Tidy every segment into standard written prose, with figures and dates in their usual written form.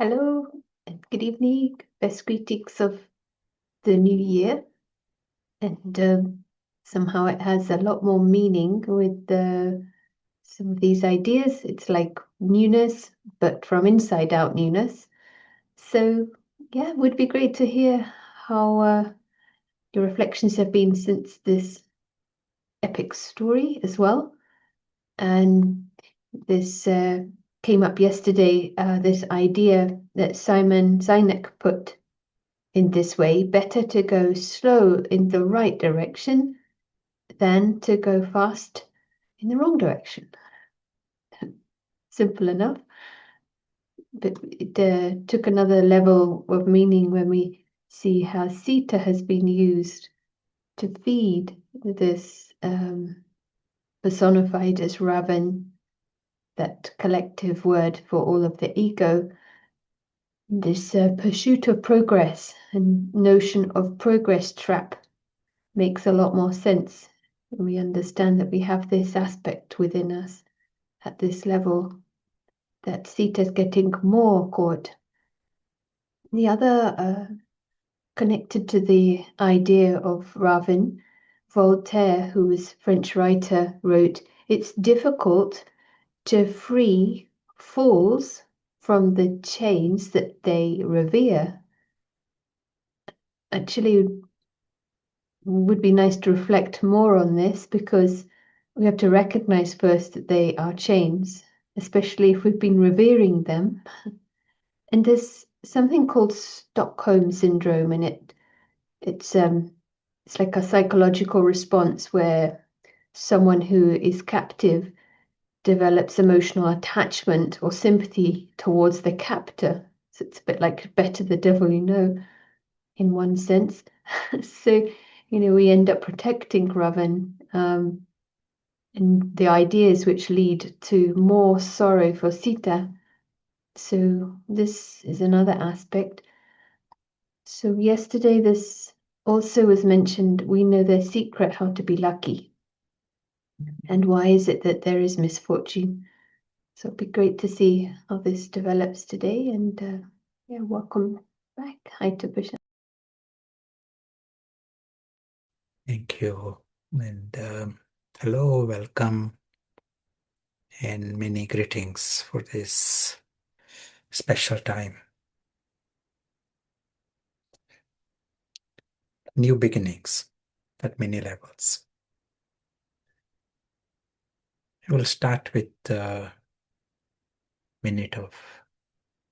Hello and good evening. Best greetings of the new year. And somehow it has a lot more meaning with some of these ideas. It's like newness, but from inside out newness. So, yeah, it would be great to hear how your reflections have been since this epic story as well. And this came up yesterday, this idea that Simon Sinek put in this way, better to go slow in the right direction than to go fast in the wrong direction. Simple enough, but it took another level of meaning when we see how Sita has been used to feed this personified as Ravan, that collective word for all of the ego. This pursuit of progress and notion of progress trap makes a lot more sense. We understand that we have this aspect within us at this level, that Sita's getting more caught. The other, connected to the idea of Raven, Voltaire, who was a French writer, wrote, "It's difficult to free fools from the chains that they revere." Actually, would be nice to reflect more on this, because we have to recognize first that they are chains, especially if we've been revering them. And there's something called Stockholm syndrome, and it's like a psychological response where someone who is captive develops emotional attachment or sympathy towards the captor. So it's a bit like better the devil you know, in one sense. So, we end up protecting Ravan, and the ideas which lead to more sorrow for Sita. So this is another aspect. So yesterday this also was mentioned. We know their secret how to be lucky. And why is it that there is misfortune? So it'd be great to see how this develops today. And yeah, welcome back. Hi to Bishop. Thank you. And hello, welcome, and many greetings for this special time. New beginnings at many levels. We'll start with a minute of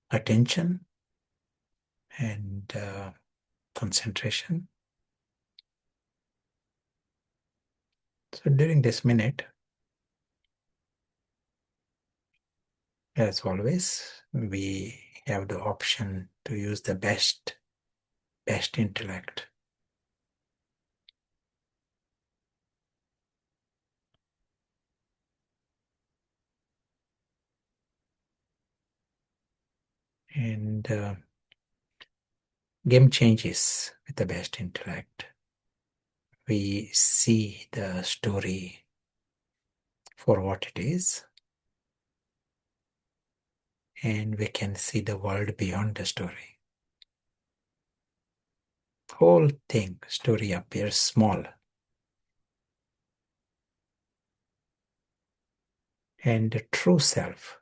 attention and concentration. So during this minute, as always, we have the option to use the best intellect. And game changes with the best intellect. We see the story for what it is, and we can see the world beyond the story. Whole thing, story appears small. And the true self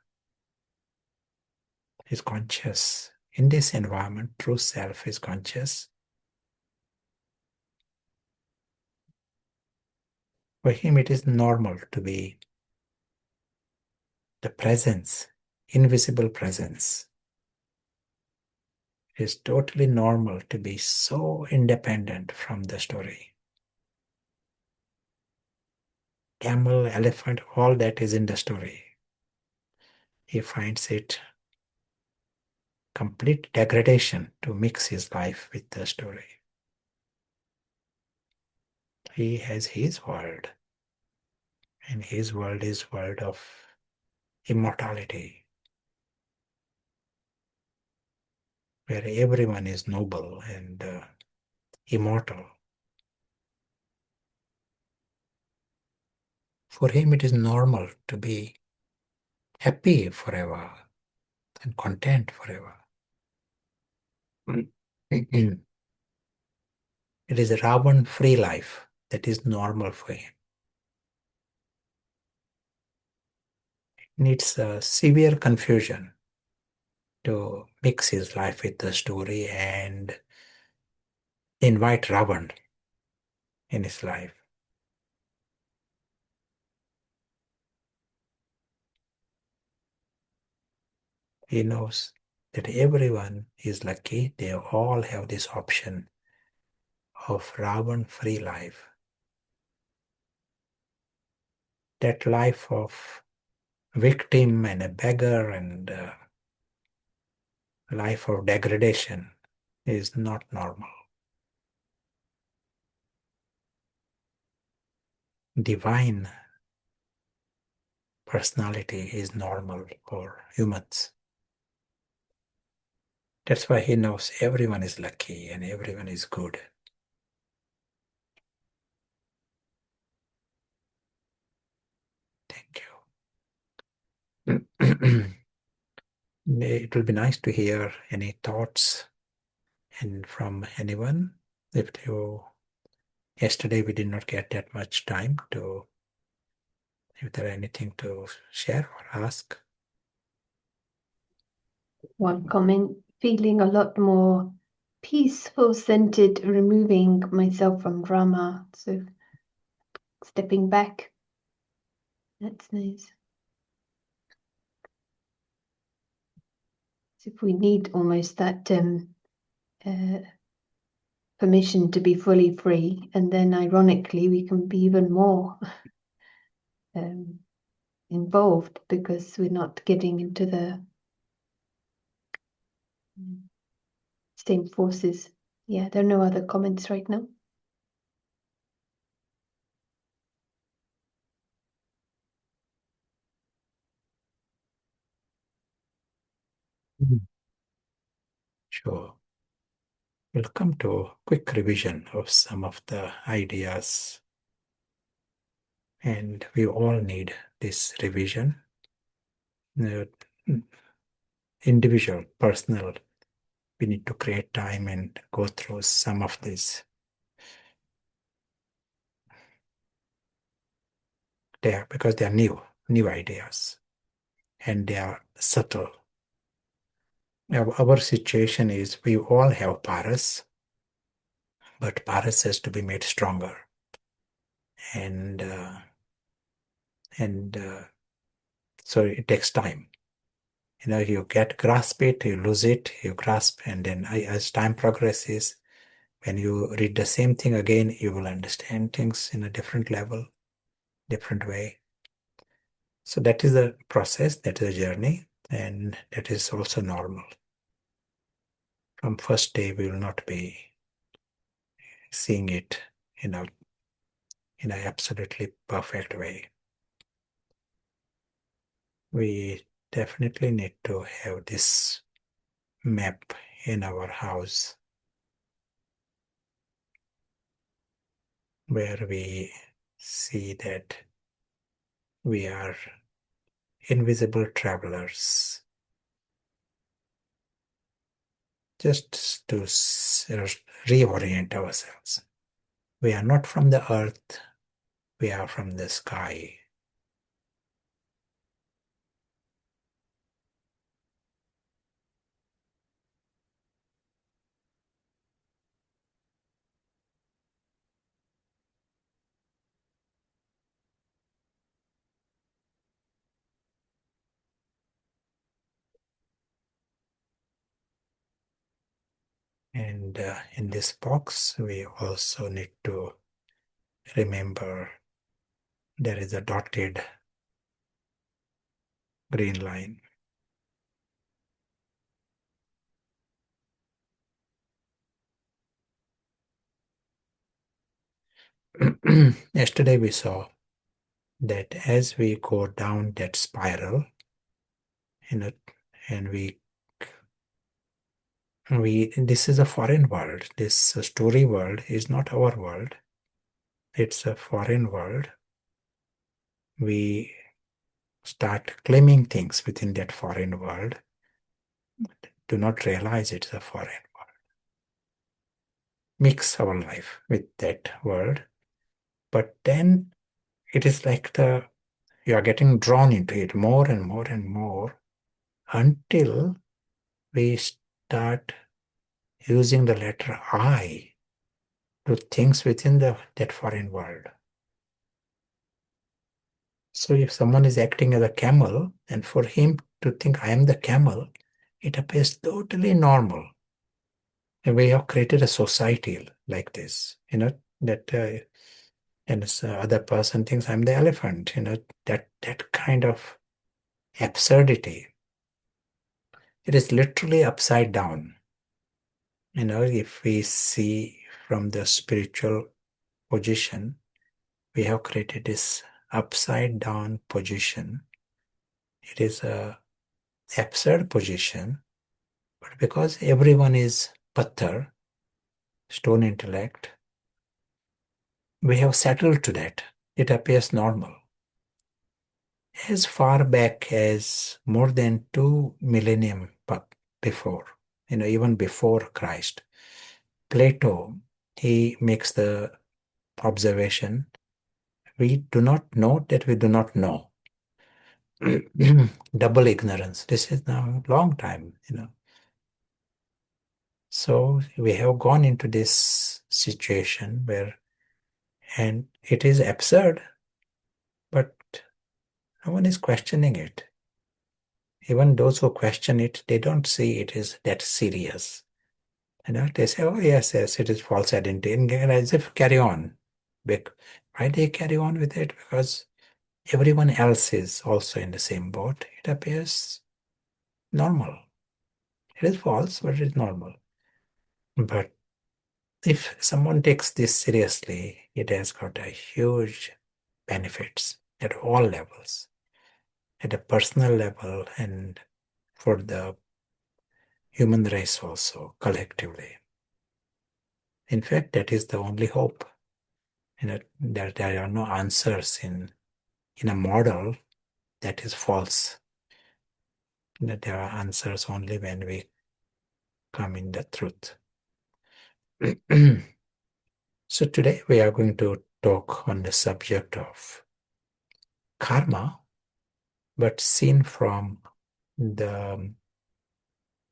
is conscious. In this environment, true self is conscious. For him, it is normal to be the presence, invisible presence. It is totally normal to be so independent from the story. Camel, elephant, all that is in the story. He finds it complete degradation to mix his life with the story. He has his world, and his world is world of immortality, where everyone is noble and immortal. For him, it is normal to be happy forever and content forever. It is a Ravan-free life that is normal for him. Needs a severe confusion to mix his life with the story and invite Ravan in his life. He knows that everyone is lucky. They all have this option of Ravan-free life. That life of victim and a beggar and life of degradation is not normal. Divine personality is normal for humans. That's why he knows everyone is lucky and everyone is good. Thank you. It will be nice to hear any thoughts and from anyone. If you Yesterday we did not get that much time to, if there anything to share or ask. One comment, feeling a lot more peaceful, centered, removing myself from drama. So stepping back. That's nice. So if we need almost that permission to be fully free, and then ironically we can be even more involved because we're not getting into the same forces. Yeah, there are no other comments right now. Sure. We'll come to a quick revision of some of the ideas, and we all need this revision. Individual, personal, we need to create time and go through some of these. Because they are new ideas, and they are subtle. Our situation is we all have paras, but paras has to be made stronger, and and so it takes time. You grasp it, you lose it, you grasp, and then as time progresses, when you read the same thing again, you will understand things in a different level, different way. So that is a process, that is a journey, and that is also normal. From first day, we will not be seeing it in a in an absolutely perfect way. We definitely need to have this map in our house where we see that we are invisible travelers, just to reorient ourselves. We are not from the earth, we are from the sky. And in this box, we also need to remember there is a dotted green line. Yesterday we saw that as we go down that spiral, you know, and we this is a foreign world. This story world is not our world. It's a foreign world. We start claiming things within that foreign world. Do not realize it's a foreign world. mix our life with that world. But then it is like you are getting drawn into it more and more and more until we start using the letter I to things within that foreign world. So if someone is acting as a camel, and for him to think I am the camel, it appears totally normal. And we have created a society like this, that and this other person thinks I'm the elephant, that kind of absurdity. It is literally upside down. If we see from the spiritual position, we have created this upside down position. It is a absurd position, but because everyone is patthar, stone intellect, we have settled to that. It appears normal. As far back as more than 2 millennium before, even before Christ, Plato, he makes the observation, we do not know that we do not know. Double ignorance. This is now a long time. So we have gone into this situation and it is absurd, but no one is questioning it. Even those who question it, they don't see it is that serious. They say, oh, yes, yes, it is false identity, and as if carry on. Why they carry on with it? Because everyone else is also in the same boat. It appears normal. It is false, but it is normal. But if someone takes this seriously, it has got a huge benefits at all levels, at a personal level and for the human race also collectively. In fact, that is the only hope. That there are no answers in a model that is false. That there are answers only when we come in the truth. So today we are going to talk on the subject of karma, but seen from the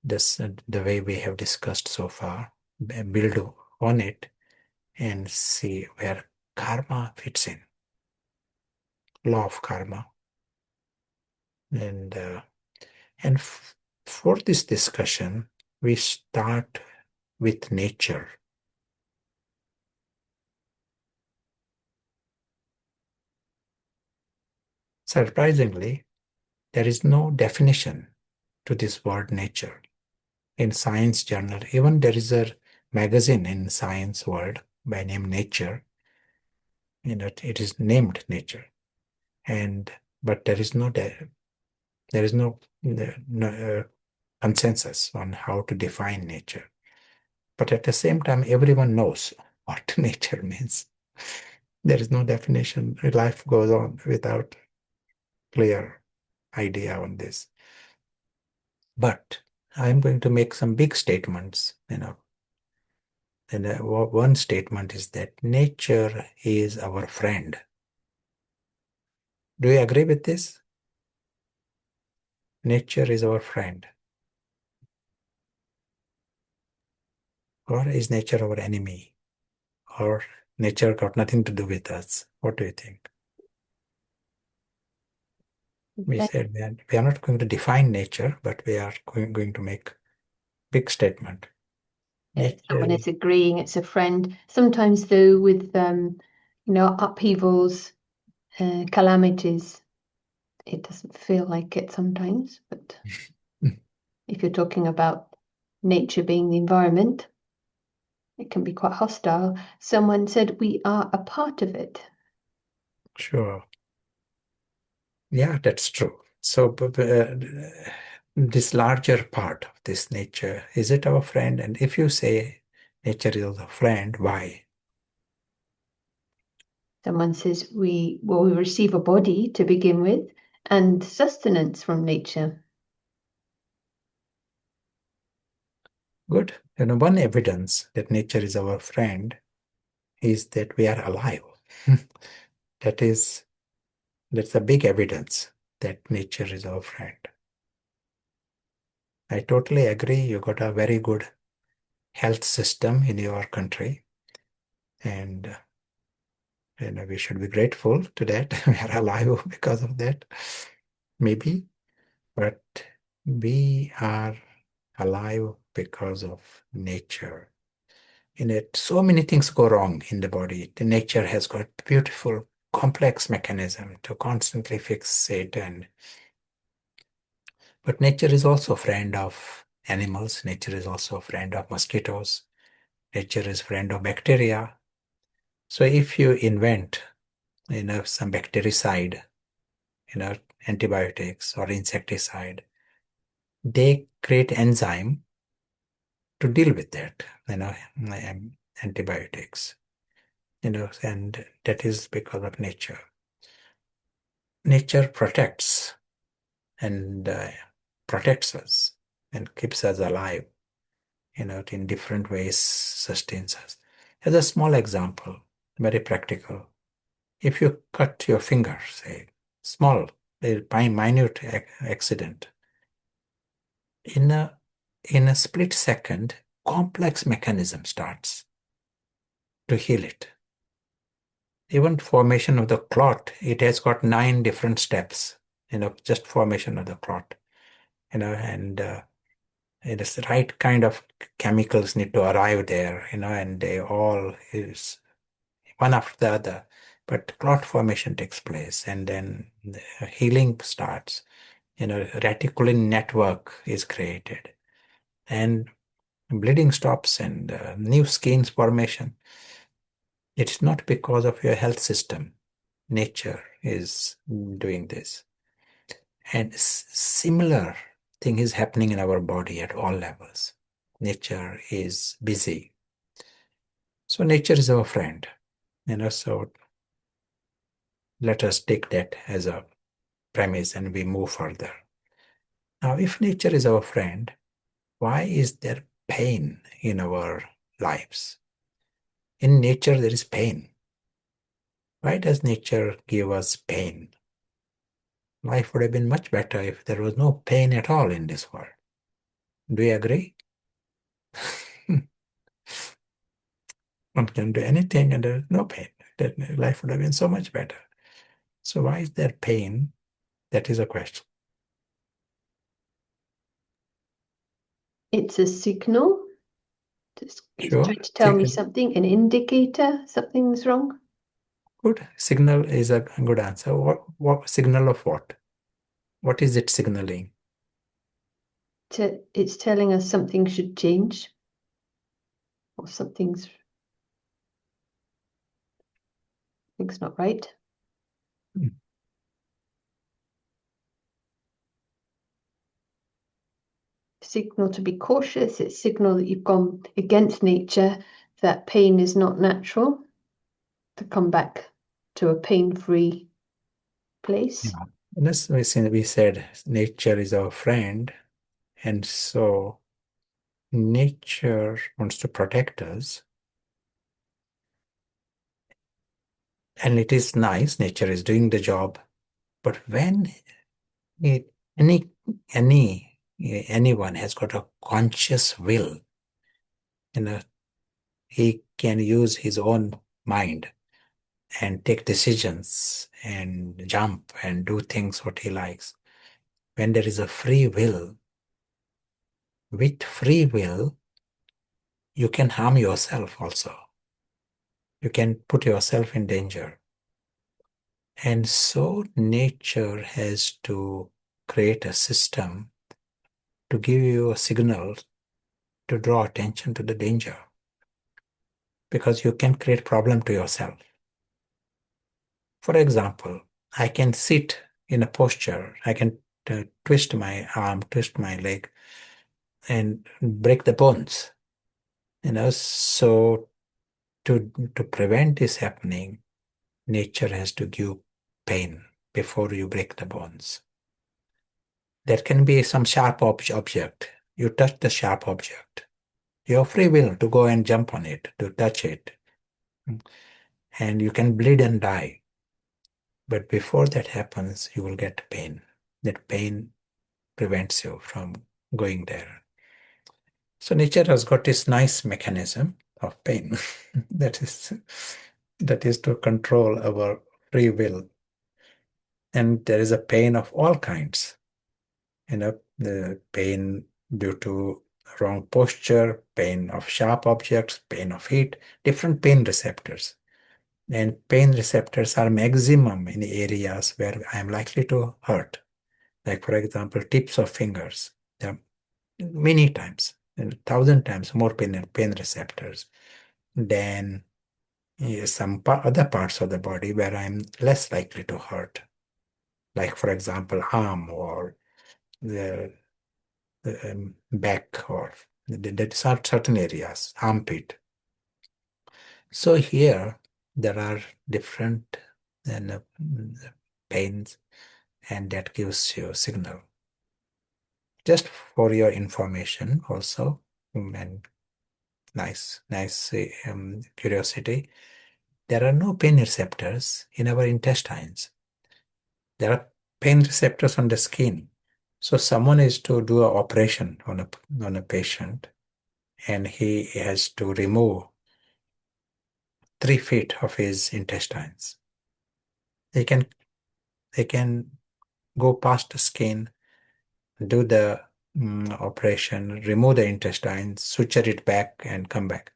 the way we have discussed so far, build on it and see where karma fits in, law of karma, and for this discussion we start with nature. Surprisingly, there is no definition to this word nature in science journal. Even there is a magazine in science world by name Nature. It is named Nature, and but there is no consensus on how to define nature. But at the same time, everyone knows what nature means. There is no definition. Life goes on without clear idea on this. But I'm going to make some big statements. And one statement is that nature is our friend. Do you agree with this? Nature is our friend. Or is nature our enemy? Or nature got nothing to do with us? What do you think? We Then said that we are not going to define nature, but we are going to make big statement. someone Nature, is agreeing it's a friend. Sometimes, though, with upheavals, calamities, it doesn't feel like it sometimes. But if you're talking about nature being the environment, it can be quite hostile. Someone said we are a part of it. sure. Yeah, that's true. So, this larger part of this nature, is it our friend? And if you say nature is a friend, why? Someone says we receive a body to begin with and sustenance from nature. Good. One evidence that nature is our friend is that we are alive. That is, that's a big evidence that nature is our friend. I totally agree. You got a very good health system in your country, and we should be grateful to that. We are alive because of that, maybe, but we are alive because of nature. In it, so many things go wrong in the body. The nature has got beautiful, complex mechanism to constantly fix it, and but nature is also a friend of animals. Nature is also a friend of mosquitoes. Nature is friend of bacteria. So if you invent, some bactericide, you know, antibiotics or insecticide, they create enzyme to deal with that, antibiotics, and that is because of nature. Nature and protects us and keeps us alive, in different ways, sustains us. As a small example, very practical. If you cut your finger, say, small, a minute accident, in a split second, complex mechanism starts to heal it. Even formation of the clot, it has got 9 different steps, just formation of the clot, and it is the right kind of chemicals need to arrive there, and they all is one after the other. But clot formation takes place, and then the healing starts. Reticulin network is created, and bleeding stops, and new skins formation. It's not because of your health system. Nature is doing this. And similar thing is happening in our body at all levels. Nature is busy. So nature is our friend. So let us take that as a premise and we move further. Now, if nature is our friend, why is there pain in our lives? In nature, there is pain. Why does nature give us pain? Life would have been much better if there was no pain at all in this world. Do you agree? One can do anything and there's no pain. That life would have been so much better. So why is there pain? That is a question. It's a signal. It's Sure. trying to tell me something, an indicator, something's wrong. Good. Signal is a good answer. What signal of what? What is it signaling? It's telling us something should change, or something's not right. Hmm. Signal to be cautious. It's signal that you've gone against nature, that pain is not natural, to come back to a pain-free place. Yeah. And as we said, nature is our friend, and so nature wants to protect us. And it is nice, nature is doing the job. But when it, anyone has got a conscious will, you know, he can use his own mind and take decisions and jump and do things what he likes. When there is a free will, with free will, you can harm yourself also. You can put yourself in danger. And so nature has to create a system to give you a signal to draw attention to the danger, because you can create problem to yourself. For example, I can sit in a posture, I can twist my arm, twist my leg, and break the bones. So to prevent this happening, nature has to give pain before you break the bones. There can be some sharp object. You touch the sharp object. You have free will to go and jump on it, to touch it. And you can bleed and die. But before that happens, you will get pain. That pain prevents you from going there. So nature has got this nice mechanism of pain that is to control our free will. And there is a pain of all kinds. The pain due to wrong posture, pain of sharp objects, pain of heat, different pain receptors. And pain receptors are maximum in areas where I am likely to hurt. Like, for example, tips of fingers. There are many times, 1,000 times more pain receptors than some other parts of the body where I'm less likely to hurt. Like, for example, arm or the back or that are certain areas, armpit. So here there are different pains, and that gives you a signal. Just for your information also, and nice curiosity, there are no pain receptors in our intestines. There are pain receptors on the skin. So someone is to do an operation on a patient, and he has to remove 3 feet of his intestines. They can go past the skin, do the operation, remove the intestines, suture it back, and come back.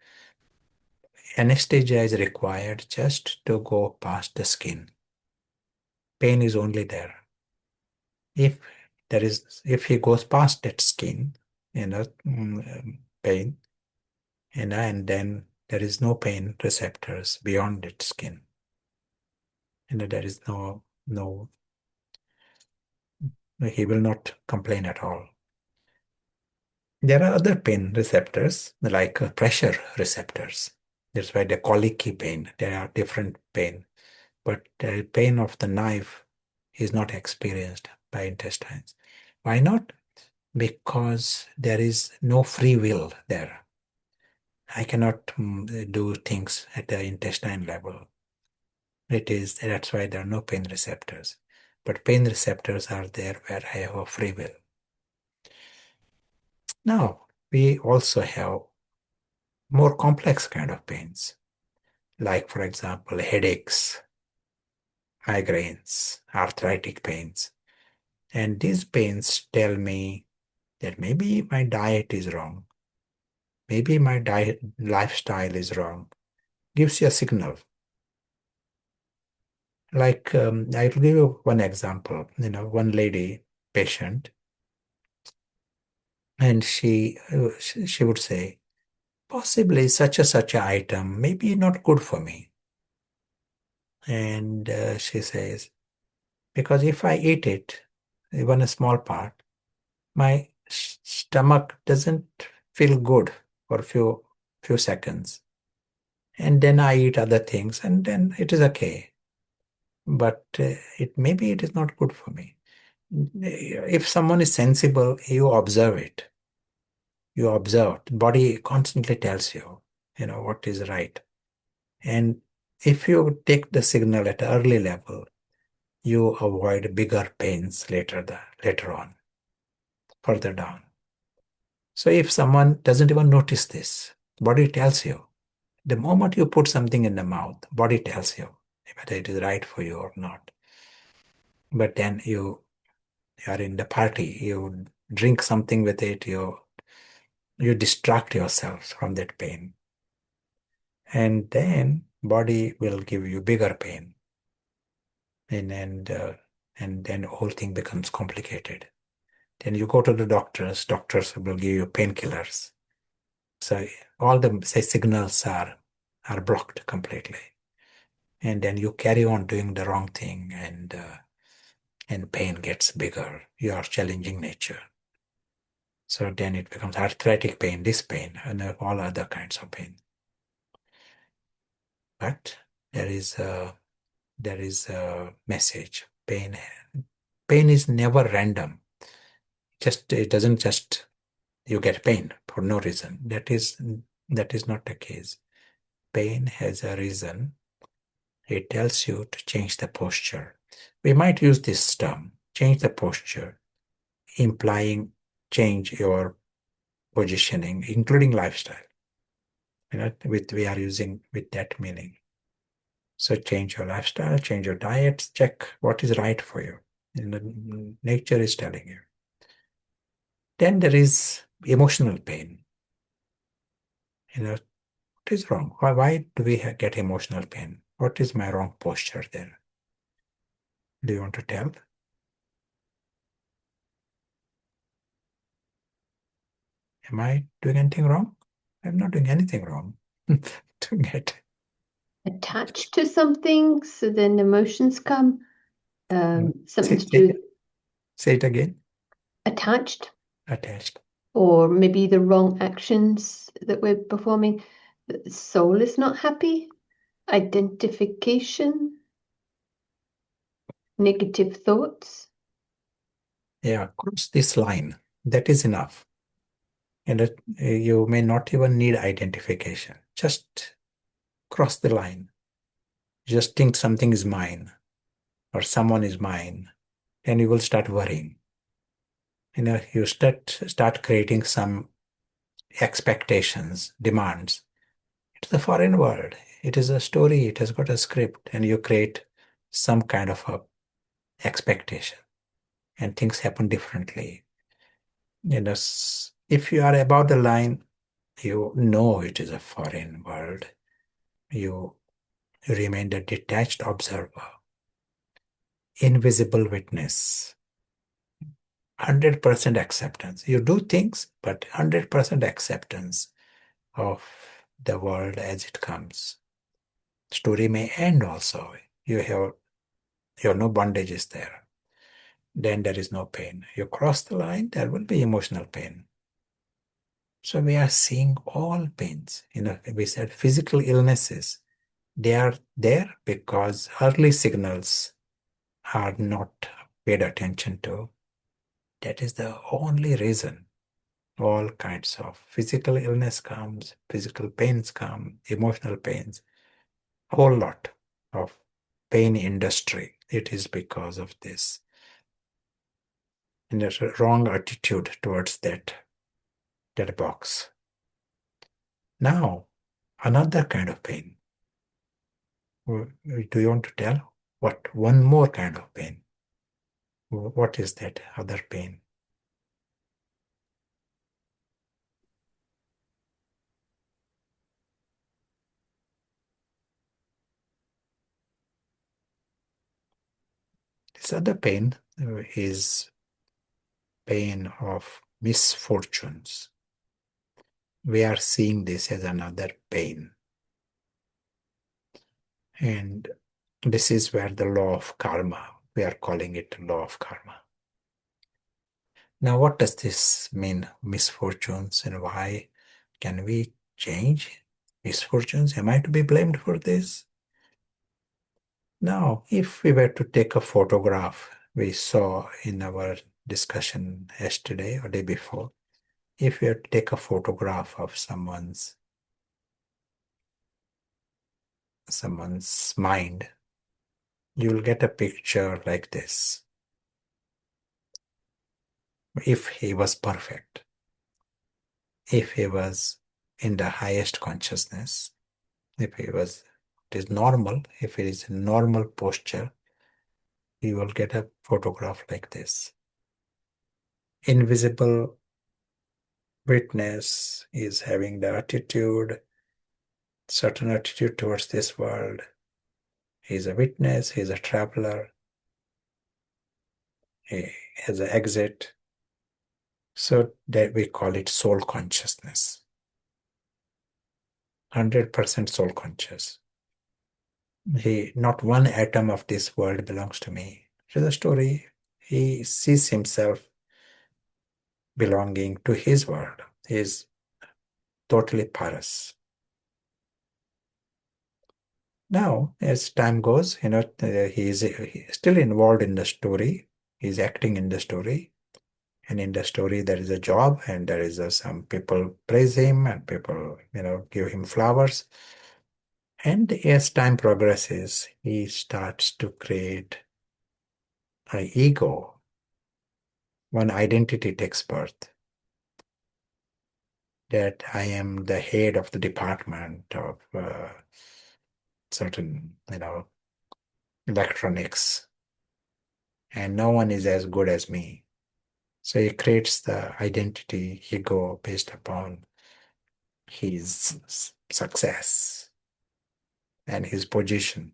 Anesthesia is required just to go past the skin. Pain is only there. If he goes past that skin, pain, and then there is no pain receptors beyond that skin. There is no, he will not complain at all. There are other pain receptors like pressure receptors. That's why they colicky pain. There are different pain, but the pain of the knife is not experienced by intestines. Why not? Because there is no free will there. I cannot do things at the intestine level. That's why there are no pain receptors. But pain receptors are there where I have a free will. Now, we also have more complex kind of pains, like, for example, headaches, migraines, arthritic pains. And these pains tell me that maybe my diet is wrong. Maybe my diet lifestyle is wrong. Gives you a signal. Like, I'll give you one example. One lady patient, and she would say, possibly such a such a item may be not good for me. And she says, because if I eat it, even a small part, my stomach doesn't feel good for a few seconds. And then I eat other things, and then it is okay. But maybe it is not good for me. If someone is sensible, you observe it. You observe. The body constantly tells you, what is right. And if you take the signal at an early level, you avoid bigger pains later on, further down. So if someone doesn't even notice this, body tells you. The moment you put something in the mouth, body tells you whether it is right for you or not. But then you are in the party, you drink something with it, you distract yourself from that pain. And then body will give you bigger pain. And then the whole thing becomes complicated. Then you go to the doctors will give you painkillers. So all the signals are blocked completely. And then you carry on doing the wrong thing, and pain gets bigger. You are challenging nature. So then it becomes arthritic pain, this pain, and all other kinds of pain. But there is a message. Pain is never random. It doesn't just you get pain for no reason. That is not the case. Pain has a reason. It tells you to change the posture. We might use this term, change the posture, implying change your positioning, including lifestyle. We are using with that meaning. So change your lifestyle, change your diet, check what is right for you. Nature is telling you. Then there is emotional pain. What is wrong? Why do we get emotional pain? What is my wrong posture there? Do you want to tell? Am I doing anything wrong? I'm not doing anything wrong. Doing it. Attached to something, so then emotions come. Something to do with Say it again. attached, Attached. or maybe the wrong actions that we're performing. The soul is not happy. Identification, negative thoughts. Yeah, cross this line. That is enough. And you may not even need identification. Just cross the line. Just think something is mine or someone is mine, and you will start worrying. You start creating some expectations, demands. It's a foreign world. It is a story. It has got a script, and you create some kind of a expectation, and things happen differently. If you are above the line, you know it is a foreign world. You remain a detached observer, invisible witness, 100% acceptance. You do things, but 100% acceptance of the world as it comes. Story may end also. You have no bondages there. Then there is no pain. You cross the line, there will be emotional pain. So we are seeing all pains. We said physical illnesses, they are there because early signals are not paid attention to. That is the only reason. All kinds of physical illness comes, physical pains come, emotional pains, whole lot of pain industry. It is because of this. And there's a wrong attitude towards that box. Now, another kind of pain. Do you want to tell? What one more kind of pain? What is that other pain? This other pain is pain of misfortunes. We are seeing this as another pain. And this is where the law of karma, we are calling it law of karma. Now, what does this mean, misfortunes, and why can we change misfortunes? Am I to be blamed for this? Now, if we were to take a photograph we saw in our discussion yesterday or day before, if we were to take a photograph of someone's mind, you will get a picture like this. If he was perfect, if he was in the highest consciousness, if he was, it is normal, if it is a normal posture, you will get a photograph like this. Invisible witness is having the attitude, certain attitude towards this world. He is a witness, he is a traveler, he has an exit. So that we call it soul consciousness. 100% soul conscious. Not one atom of this world belongs to me. It is a story. He sees himself belonging to his world. He is totally paras. Now, as time goes, he is still involved in the story. He's acting in the story. And in the story, there is a job, and there is some people praise him, and people, give him flowers. And as time progresses, he starts to create an ego. One identity takes birth, that I am the head of the department of certain, electronics, and no one is as good as me. So he creates the identity ego based upon his success and his position.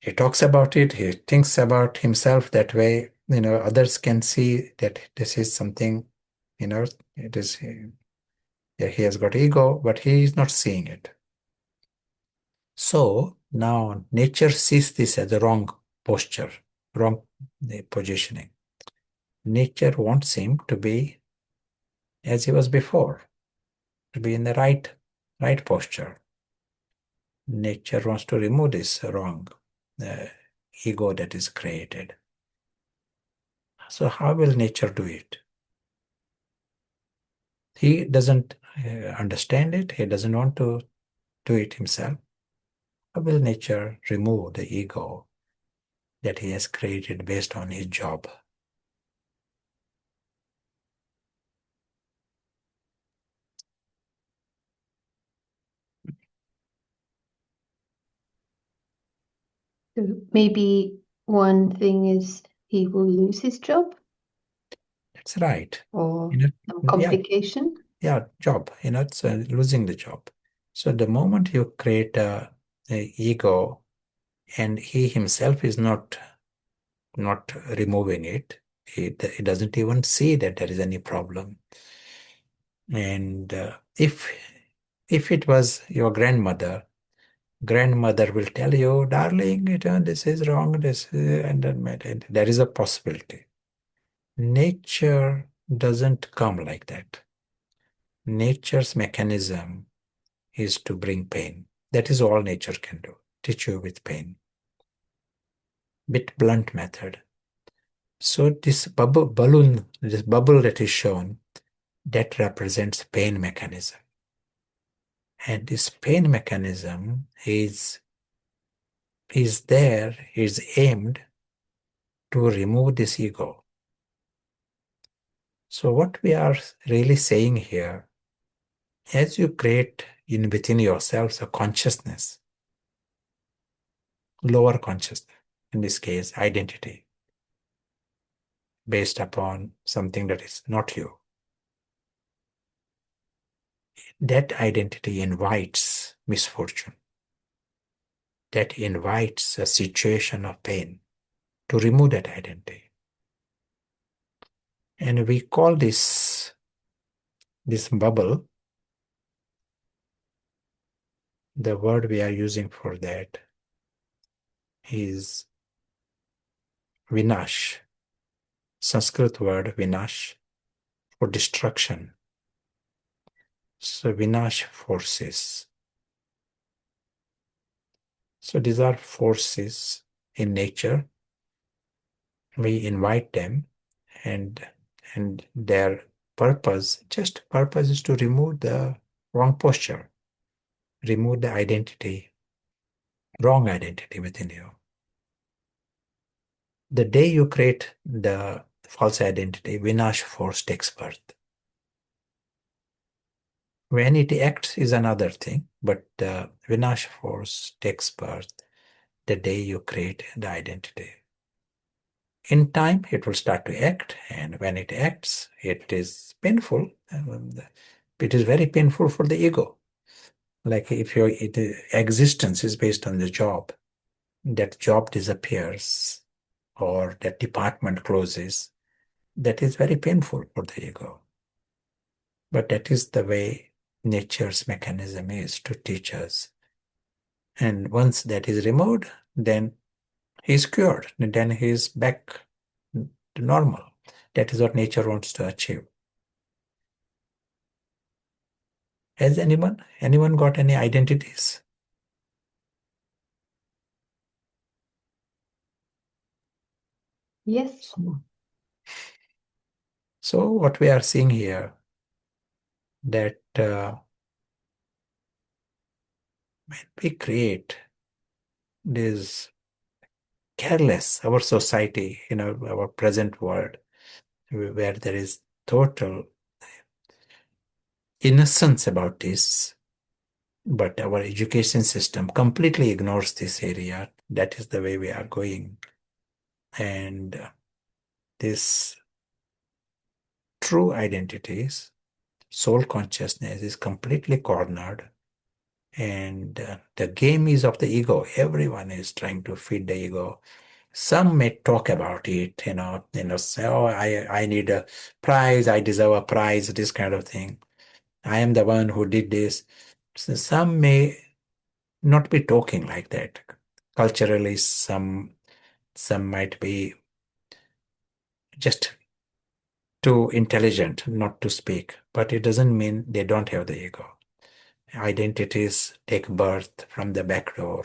He talks about it, he thinks about himself that way, others can see that this is something, it is, yeah, he has got ego, but he is not seeing it. So now nature sees this as a wrong posture, wrong positioning. Nature wants him to be as he was before, to be in the right posture. Nature wants to remove this wrong uh, ego that is created. So how will nature do it? He doesn't understand it. He doesn't want to do it himself. How will nature remove the ego that he has created based on his job? So maybe one thing is he will lose his job That's right. or some Yeah, complication. yeah, job. It's losing the job. So the moment you create a ego, and he himself is not removing it, he doesn't even see that there is any problem. And if it was your grandmother will tell you, darling, this is wrong, and then and there is a possibility. Nature doesn't come like that. Nature's mechanism is to bring pain. That is all nature can do, teach you with pain. Bit blunt method. So this balloon, this bubble that is shown, that represents pain mechanism. And this pain mechanism is aimed to remove this ego. So what we are really saying here, as you create within yourselves a consciousness, lower consciousness, in this case, identity, based upon something that is not you, that identity invites misfortune, that invites a situation of pain to remove that identity. And we call this bubble, the word we are using for that is vinash, Sanskrit word vinash for destruction. So vinash forces. So these are forces in nature. We invite them, and their purpose is to remove the wrong posture, remove the identity, wrong identity within you. The day you create the false identity, vinash force takes birth. When it acts is another thing, but the vinash force takes birth the day you create the identity. In time, it will start to act, and when it acts, it is painful. It is very painful for the ego. Like if your existence is based on the job, that job disappears or that department closes, that is very painful for the ego. But that is the way nature's mechanism is to teach us. And once that is removed, then he's cured. And then he's back to normal. That is what nature wants to achieve. Has anyone got any identities? Yes. So, So what we are seeing here, that when we create this careless, our society, our present world, where there is total innocence about this, but our education system completely ignores this area. That is the way we are going. And this true identities, soul consciousness is completely cornered. And the game is of the ego. Everyone is trying to feed the ego. Some may talk about it, say, oh, I need a prize, I deserve a prize, this kind of thing. I am the one who did this. So some may not be talking like that. Culturally, some might be just too intelligent not to speak, but it doesn't mean they don't have the ego. Identities take birth from the back door,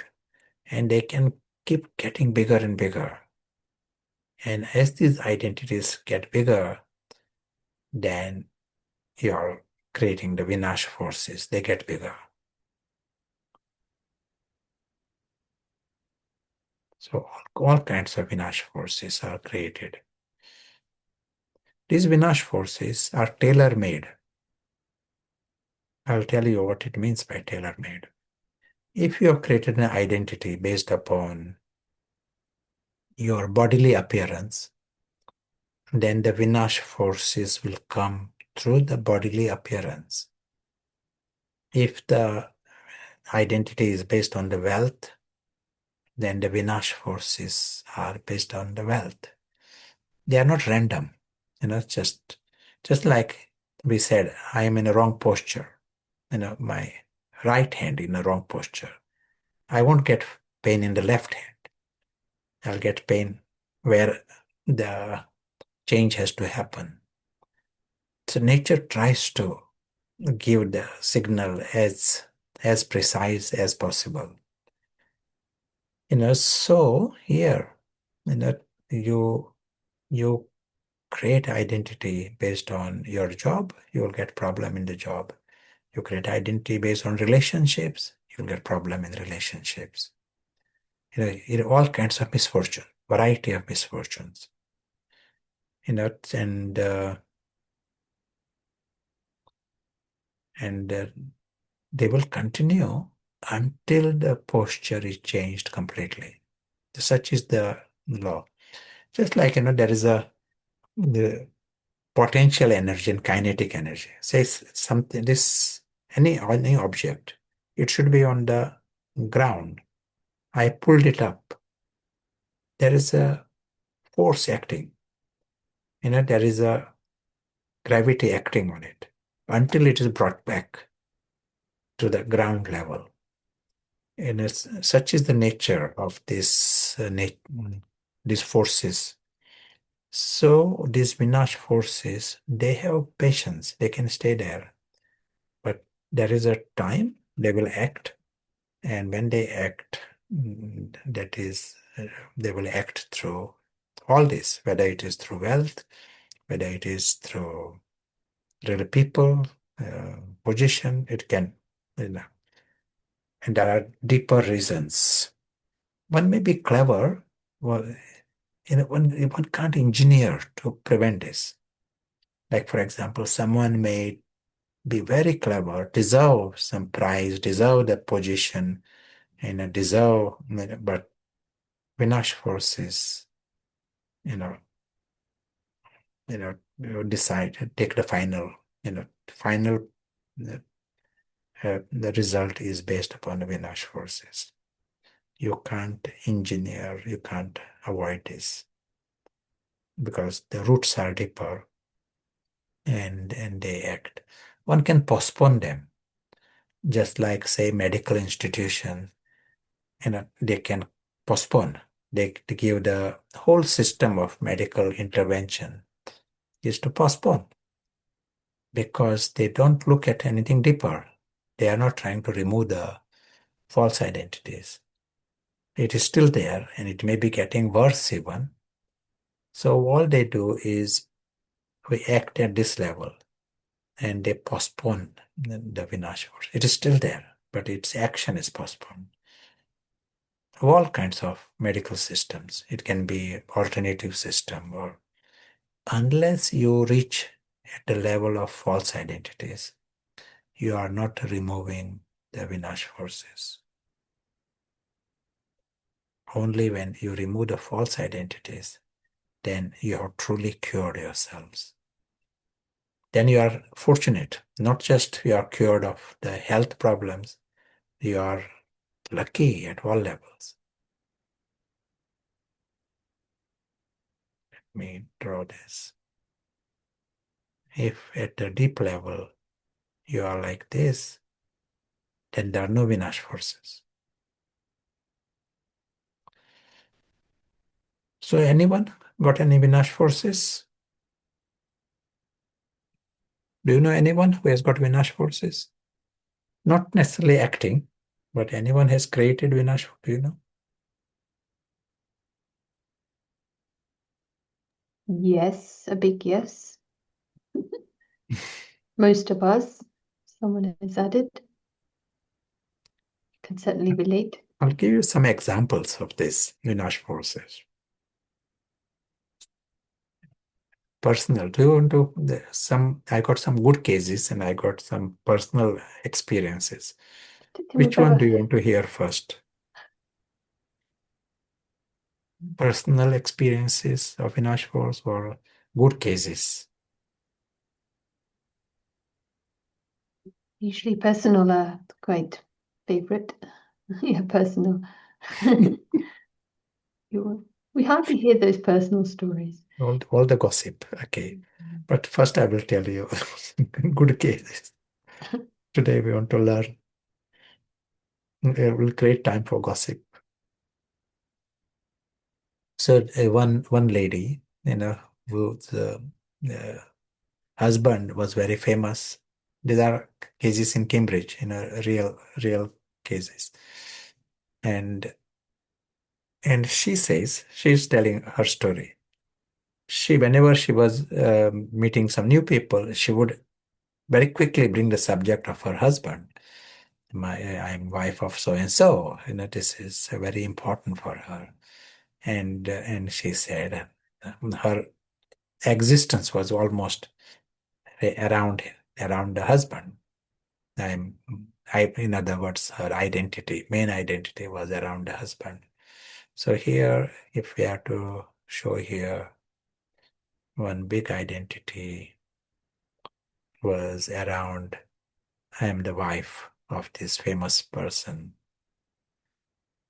and they can keep getting bigger and bigger. And as these identities get bigger, then you're creating the Vinash forces. They get bigger. So all kinds of Vinash forces are created. These Vinash forces are tailor-made. I'll tell you what it means by tailor-made. If you have created an identity based upon your bodily appearance, then the Vinash forces will come through the bodily appearance. If the identity is based on the wealth, then the Vinash forces are based on the wealth. They are not random. Just like we said, I am in a wrong posture. My right hand in a wrong posture. I won't get pain in the left hand. I'll get pain where the change has to happen. So nature tries to give the signal as precise as possible. So here, you know, you create identity based on your job, you will get problem in the job. You create identity based on relationships, you'll get problem in relationships. All kinds of misfortune, variety of misfortunes. And they will continue until the posture is changed completely. Such is the law. Just like there is the potential energy and kinetic energy. Say something, any object, it should be on the ground. I pulled it up. There is a force acting. There is a gravity acting on it until it is brought back to the ground level. And such is the nature of these forces. So these Vinash forces, they have patience. They can stay there. But there is a time they will act. And when they act, that is, they will act through all this, whether it is through wealth, whether it is through real people, position, it can, and there are deeper reasons. One may be clever, well, one can't engineer to prevent this. Like, for example, someone may be very clever, deserve some prize, deserve the position, and deserve, but Vinash forces, you know, decide, take the final, uh, the result is based upon the Vinash forces. You can't engineer, you can't avoid this because the roots are deeper and they act. One can postpone them, just like say medical institution, they can postpone. They give the whole system of medical intervention is to postpone because they don't look at anything deeper. They are not trying to remove the false identities. It is still there and it may be getting worse even. So all they do is who act at this level and they postpone the Vinash force. It is still there, but its action is postponed. All kinds of medical systems. It can be alternative system, or unless you reach at the level of false identities, you are not removing the Vinash forces. Only when you remove the false identities, then you have truly cured yourselves. Then you are fortunate. Not just you are cured of the health problems, you are lucky at all levels. Let me draw this. If at the deep level you are like this, then there are no Vinash forces. So anyone got any Vinash forces? Do you know anyone who has got Vinash forces? Not necessarily acting, but anyone has created Vinash, do you know? Yes, a big yes. Most of us, someone has added, can certainly relate. I'll give you some examples of this Vinash forces. Personal. Do you want to I got some good cases and I got some personal experiences. Don't think Which we've one ever, do you want to hear first? Personal experiences of Vinash force or good cases? usually personal are quite favorite. Yeah, personal. We hardly hear those personal stories. All the gossip. Okay. But first I will tell you good cases. Today we want to learn. We'll create time for gossip. So one lady, whose husband was very famous. These are cases in Cambridge, real cases. And she says she's telling her story. Whenever she was meeting some new people, she would very quickly bring the subject of her husband. I'm wife of so and so. This is very important for her. And she said her existence was almost around the husband. I'm, in other words, her main identity was around the husband. So here, if we have to show here, one big identity was around, I am the wife of this famous person.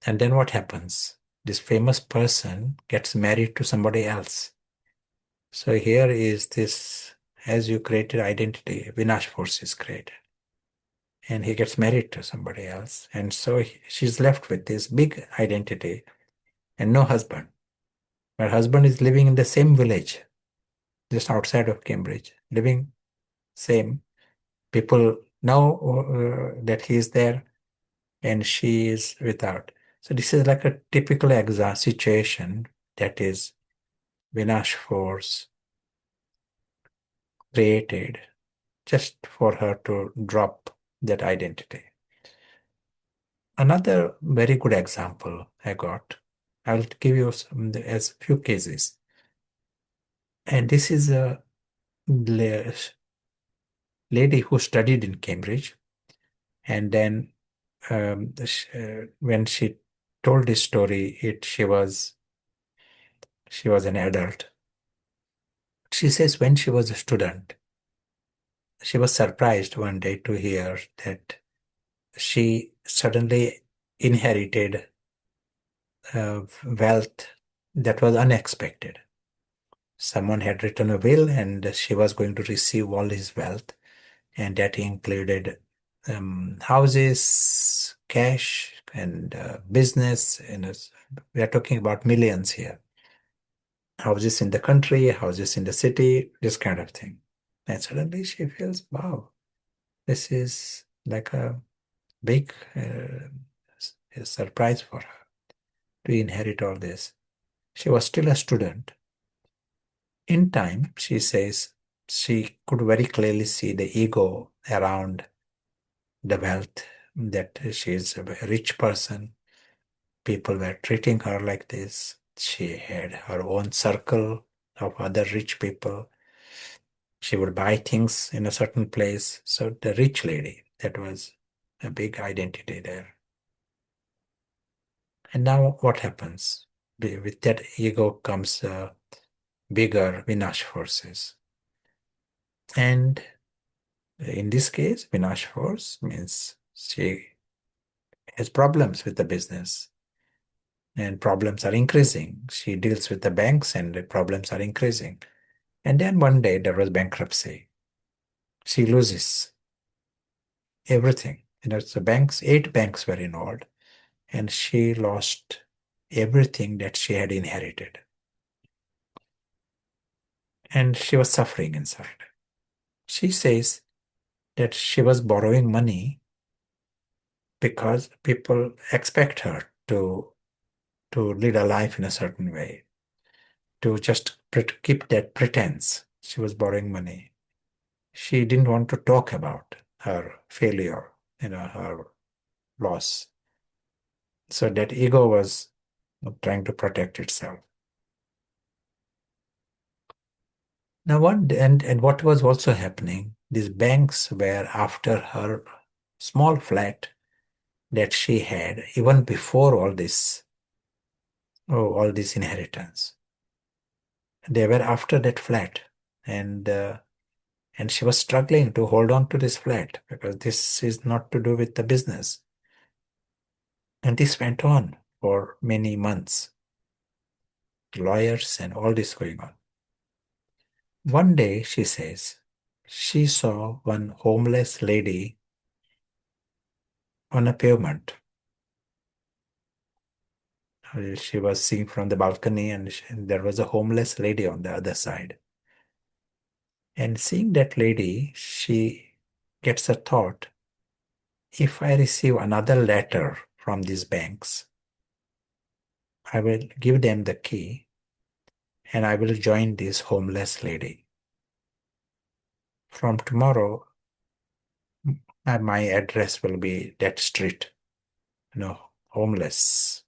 And then what happens? This famous person gets married to somebody else. So here is this, as you created identity, Vinash force is created. And he gets married to somebody else. And so she's left with this big identity and no husband. Her husband is living in the same village, just outside of Cambridge, living same. People know that he is there and she is without. So this is like a typical situation that is Vinash force created just for her to drop that identity. Another very good example I got, I'll give you as few cases. And this is a lady who studied in Cambridge. And then when she told this story, she was an adult. She says when she was a student, she was surprised one day to hear that she suddenly inherited wealth that was unexpected. Someone had written a will and she was going to receive all his wealth, and that included houses, cash, and business. And we are talking about millions here. Houses in the country, houses in the city, this kind of thing. And suddenly she feels, wow, this is like a big surprise for her to inherit all this. She was still a student. In time, she says, she could very clearly see the ego around the wealth, that she is a rich person. People were treating her like this. She had her own circle of other rich people. She would buy things in a certain place. So the rich lady, that was a big identity there. And now what happens? With that ego comes bigger Vinash forces. And in this case, Vinash force means she has problems with the business and problems are increasing. She deals with the banks and the problems are increasing. And then one day there was bankruptcy. She loses everything. The banks, 8 banks were involved, and she lost everything that she had inherited. And she was suffering inside. She says that she was borrowing money because people expect her to lead a life in a certain way, to just keep that pretense. She was borrowing money. She didn't want to talk about her failure, her loss. So that ego was trying to protect itself. Now, and what was also happening, these banks were after her small flat that she had even before all this inheritance. They were after that flat, and and she was struggling to hold on to this flat because this is not to do with the business. And this went on for many months. Lawyers and all this going on. One day, she says, she saw one homeless lady on a pavement. She was seeing from the balcony, and there was a homeless lady on the other side. And seeing that lady, she gets a thought, if I receive another letter from these banks, I will give them the key and I will join this homeless lady. From tomorrow, my address will be that street, homeless.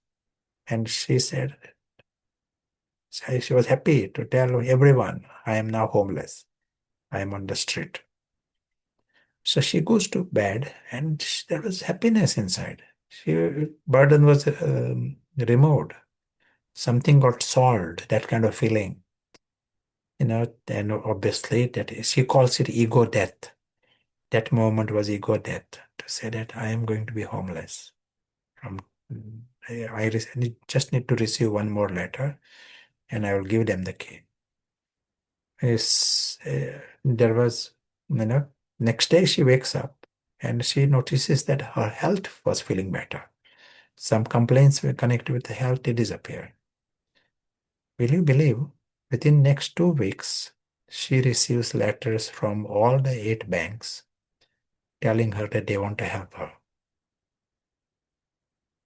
And she said, she was happy to tell everyone, I am now homeless. I am on the street. So she goes to bed and there was happiness inside. Burden was removed. Something got solved, that kind of feeling. And obviously she calls it ego death. That moment was ego death, to say that I am going to be homeless. I just need to receive one more letter and I will give them the key. There was, next day she wakes up and she notices that her health was feeling better. Some complaints were connected with the health, they disappeared. Will you believe, within next 2 weeks, she receives letters from all the 8 banks telling her that they want to help her.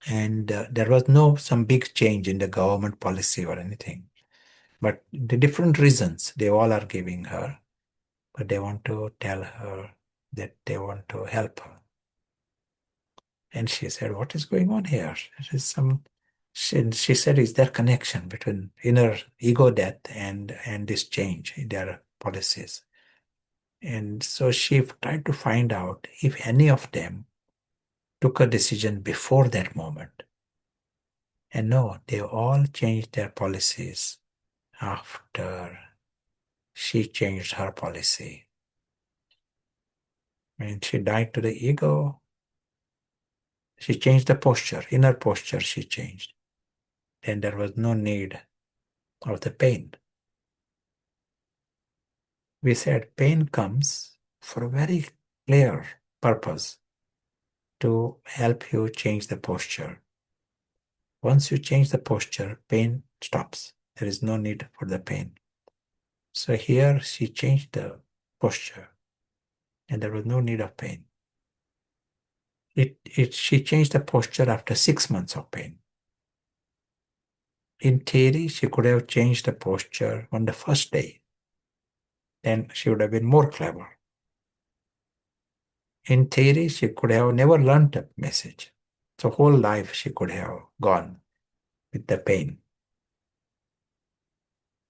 And there was no some big change in the government policy or anything. But the different reasons they all are giving her, but they want to tell her that they want to help her. And she said, what is going on here? She said, is there connection between inner ego death and this change in their policies? And so she tried to find out if any of them took a decision before that moment. And no, they all changed their policies after she changed her policy. When she died to the ego, she changed the posture, inner posture she changed. Then there was no need of the pain. We said pain comes for a very clear purpose, to help you change the posture. Once you change the posture, pain stops. There is no need for the pain. So here she changed the posture and there was no need of pain. She changed the posture after 6 months of pain. In theory, she could have changed the posture on the first day. then she would have been more clever. In theory, she could have never learned the message. So whole life she could have gone with the pain.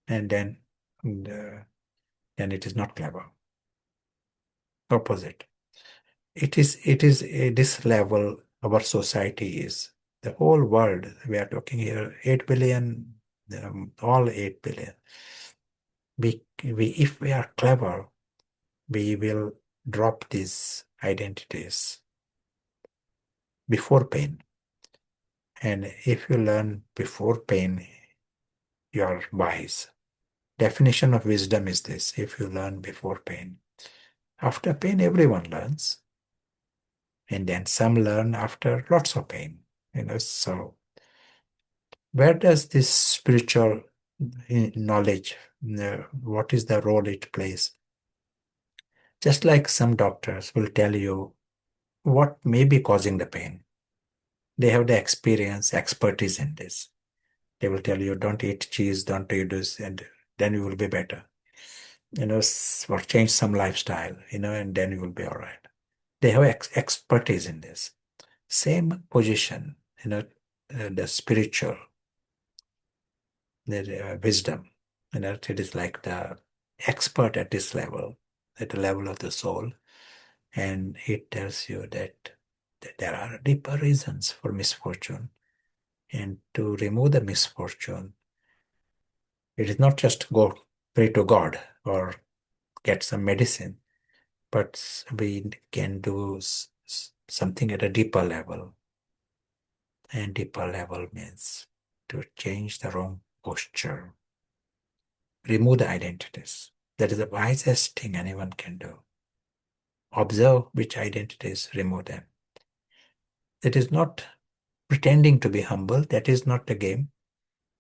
And then it is not clever. Opposite. It is this level our society is. The whole world, we are talking here 8 billion, all 8 billion. If we are clever, we will drop these identities before pain. And if you learn before pain, you are wise. Definition of wisdom is this: if you learn before pain. After pain, everyone learns. And then some learn after lots of pain. So where does this spiritual knowledge, what is the role it plays? Just like some doctors will tell you what may be causing the pain. They have the experience, expertise in this. They will tell you, don't eat cheese, don't eat this, and then you will be better. Or change some lifestyle, and then you will be all right. They have expertise in this. Same position, the spiritual, the wisdom, it is like the expert at this level, at the level of the soul, and it tells you that there are deeper reasons for misfortune, and to remove the misfortune, it is not just go pray to God or get some medicine, but we can do something at a deeper level. And deeper level means to change the wrong posture, remove the identities. That is the wisest thing anyone can do. Observe which identities, remove them. It is not pretending to be humble, that is not the game,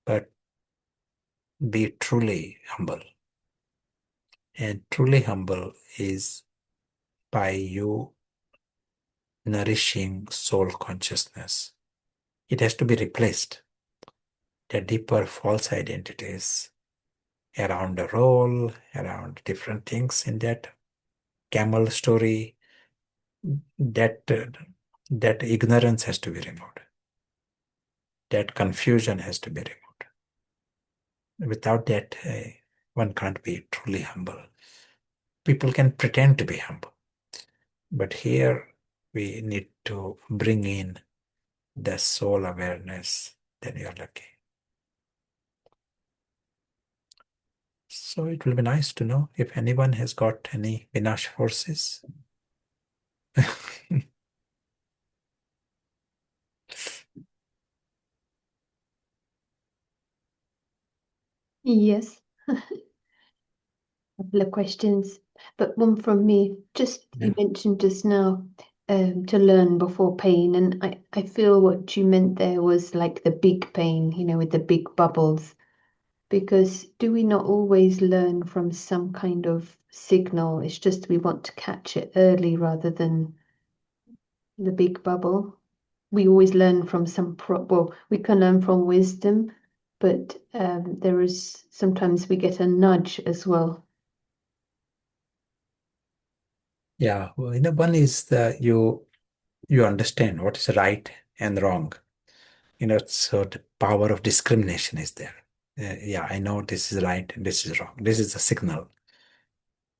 but be truly humble. And truly humble is by you nourishing soul consciousness. It has to be replaced. The deeper false identities around the role, around different things in that camel story, that ignorance has to be removed. That confusion has to be removed. Without that, one can't be truly humble. People can pretend to be humble, but here we need to bring in the soul awareness. Then you're lucky. So it will be nice to know if anyone has got any Vinash forces. Yes, a couple of questions, but one from me. Just Yeah. you mentioned just now to learn before pain, and I feel what you meant there was like the big pain, with the big bubbles. Because do we not always learn from some kind of signal? It's just we want to catch it early rather than the big bubble. We always learn from well, we can learn from wisdom, but there is sometimes we get a nudge as well. Yeah, well, one is that you understand what is right and wrong. So the power of discrimination is there. Yeah, I know this is right and this is wrong. This is a signal.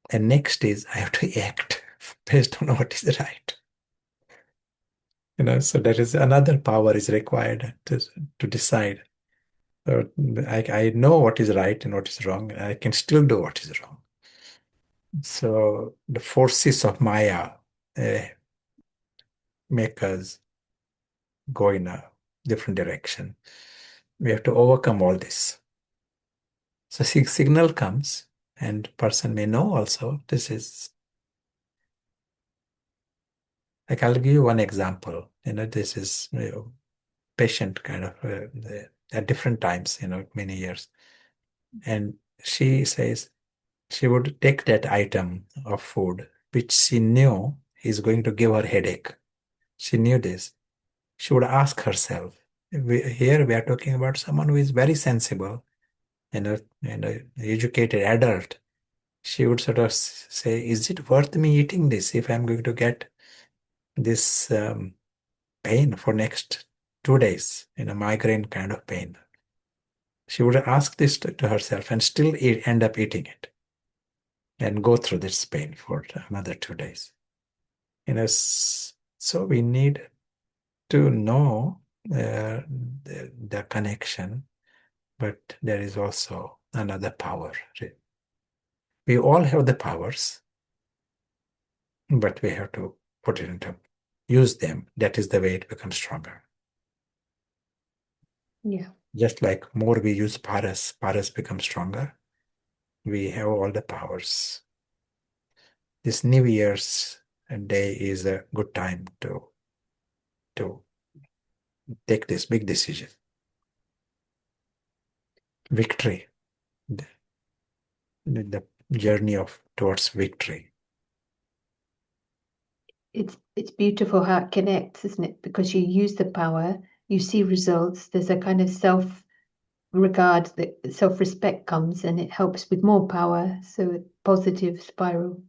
And next is I have to act based on what is right. So there is another power is required to decide. So I know what is right and what is wrong. I can still do what is wrong. So the forces of Maya uh, make us go in a different direction. We have to overcome all this. So signal comes, and person may know also this is like I'll give you one example. This is patient kind of at different times, many years, and she says she would take that item of food which she knew is going to give her headache. She knew this. She would ask herself. Here we are talking about someone who is very sensible, educated adult. she would sort of say, is it worth me eating this if I'm going to get this pain for next 2 days, migraine kind of pain? She would ask this to herself and still end up eating it and go through this pain for another 2 days. So we need to know the connection, but there is also another power. We all have the powers, but we have to put it into use them. That is the way it becomes stronger. Yeah. Just like more we use paras become stronger. We have all the powers. This New Year's day is a good time to take this big decision. Victory, the journey towards victory. It's beautiful how it connects, isn't it? Because you use the power, you see results. There's a kind of self-regard, that self-respect comes, and it helps with more power. So a positive spiral.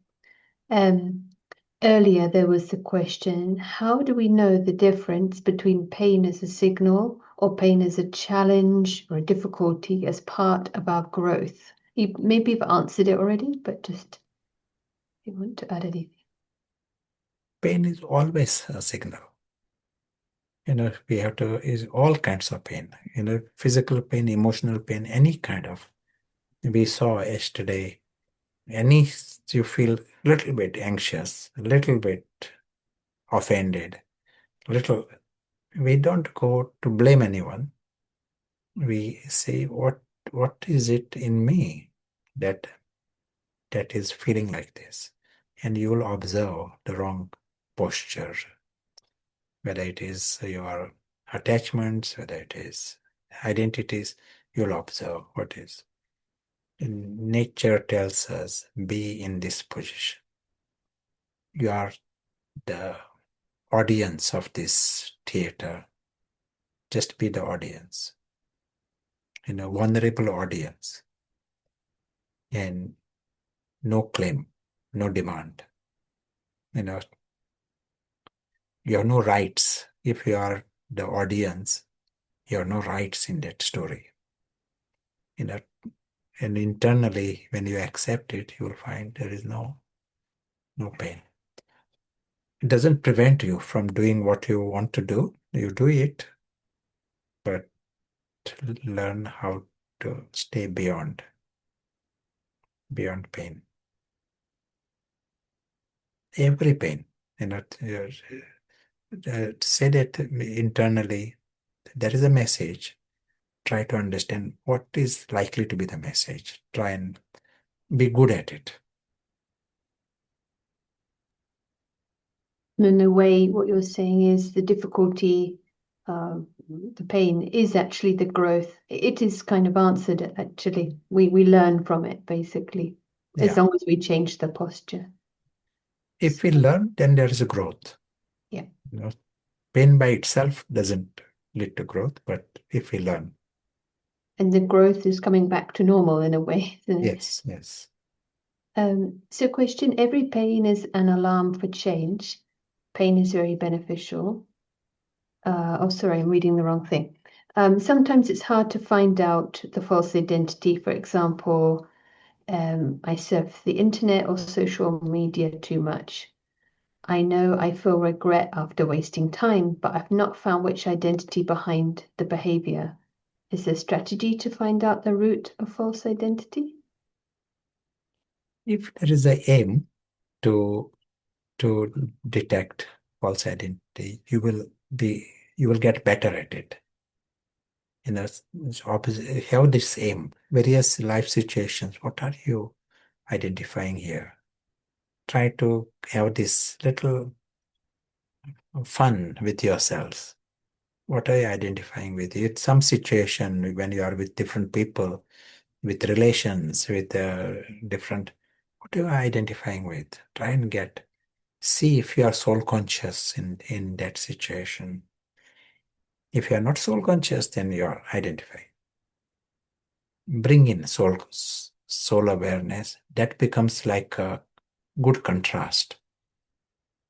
Earlier there was the question: how do we know the difference between pain as a signal or pain as a challenge or a difficulty as part of our growth? Maybe you've answered it already, but just if you want to add anything. Pain is always a signal. We have to is all kinds of pain. Physical pain, emotional pain, any kind of. We saw yesterday. You feel a little bit anxious, a little bit offended, little. We don't go to blame anyone. We say, what is it in me that is feeling like this? And you will observe the wrong posture, whether it is your attachments, whether it is identities, you'll observe what is. Nature tells us, be in this position. You are the audience of this theater. Just be the audience, vulnerable audience, and no claim, no demand. You have no rights. If you are the audience, you have no rights in that story. And internally, when you accept it, you will find there is no pain. It doesn't prevent you from doing what you want to do. You do it, but learn how to stay beyond pain. Every pain, say that internally, there is a message. Try to understand what is likely to be the message. Try and be good at it. In a way, what you're saying is the difficulty, the pain is actually the growth. It is kind of answered, actually. We learn from it, basically, as Yeah. long as we change the posture. If we learn, then there is a growth. Yeah. Pain by itself doesn't lead to growth, but if we learn. And the growth is coming back to normal in a way, isn't it? Yes, yes. So question, every pain is an alarm for change. Pain is very beneficial. Oh, sorry, I'm reading the wrong thing. Sometimes it's hard to find out the false identity. For example, I surf the internet or social media too much. I know I feel regret after wasting time, but I've not found which identity behind the behavior. Is there strategy to find out the root of false identity? If there is an aim to detect false identity, you will get better at it. Have this aim, various life situations. What are you identifying here? Try to have this little fun with yourselves. What are you identifying with? It's some situation when you are with different people, with relations, with different. What are you identifying with? Try and see if you are soul conscious in that situation. If you are not soul conscious, then you are identifying. Bring in soul awareness, that becomes like a good contrast.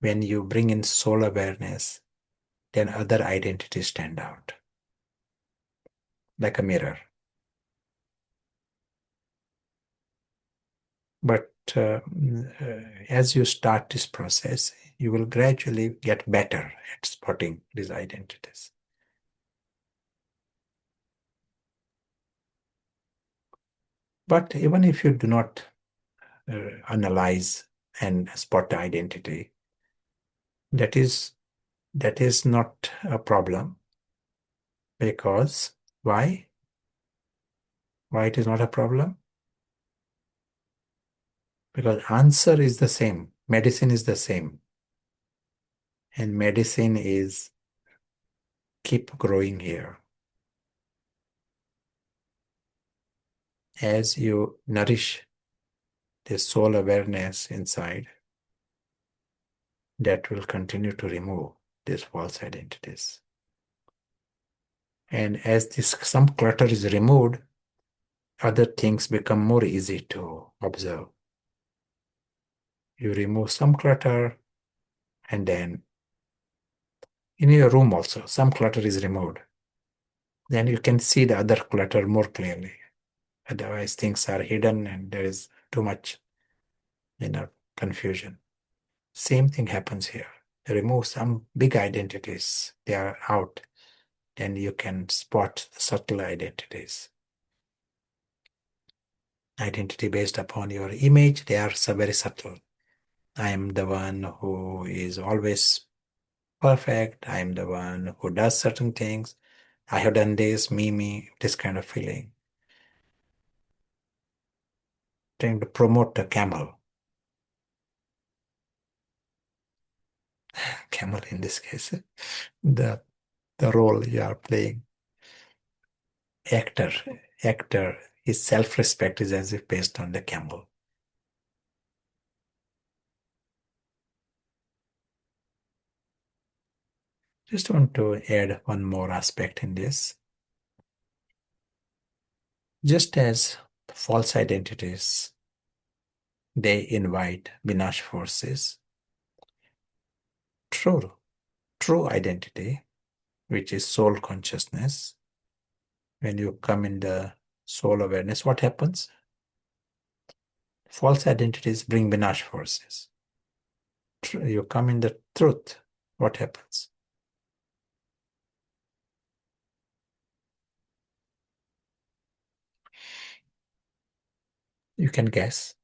When you bring in soul awareness, then other identities stand out like a mirror. But as you start this process, you will gradually get better at spotting these identities. But even if you do not analyze and spot the identity, that is not a problem. Because why? Why it is not a problem? Because answer is the same, medicine is the same, and medicine is keep growing here. As you nourish the soul awareness inside, that will continue to remove these false identities. And as this some clutter is removed, other things become more easy to observe. You remove some clutter, and then in your room also, some clutter is removed. Then you can see the other clutter more clearly. Otherwise, things are hidden and there is too much, confusion. Same thing happens here. Remove some big identities, they are out. Then you can spot the subtle identities. Identity based upon your image, they are so very subtle. I am the one who is always perfect. I am the one who does certain things. I have done this, me, this kind of feeling. Trying to promote the camel. Camel in this case, the role you are playing. Actor, his self-respect is as if based on the camel. Just want to add one more aspect in this. Just as false identities, they invite Vinash forces, true identity, which is soul consciousness, when you come in the soul awareness, what happens? False identities bring Vinash forces. You come in the truth, what happens? You can guess.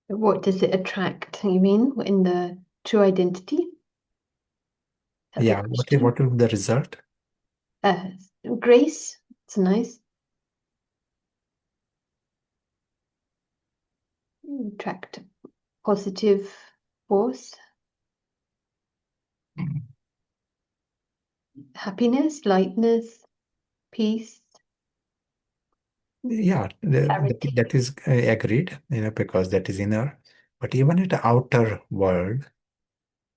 What does it attract, you mean, in the true identity? Is that the Yeah, question? what will be the result? Grace, it's nice. Attract positive force. Happiness, lightness, peace, Yeah, clarity. that is agreed, because that is inner. But even at the outer world,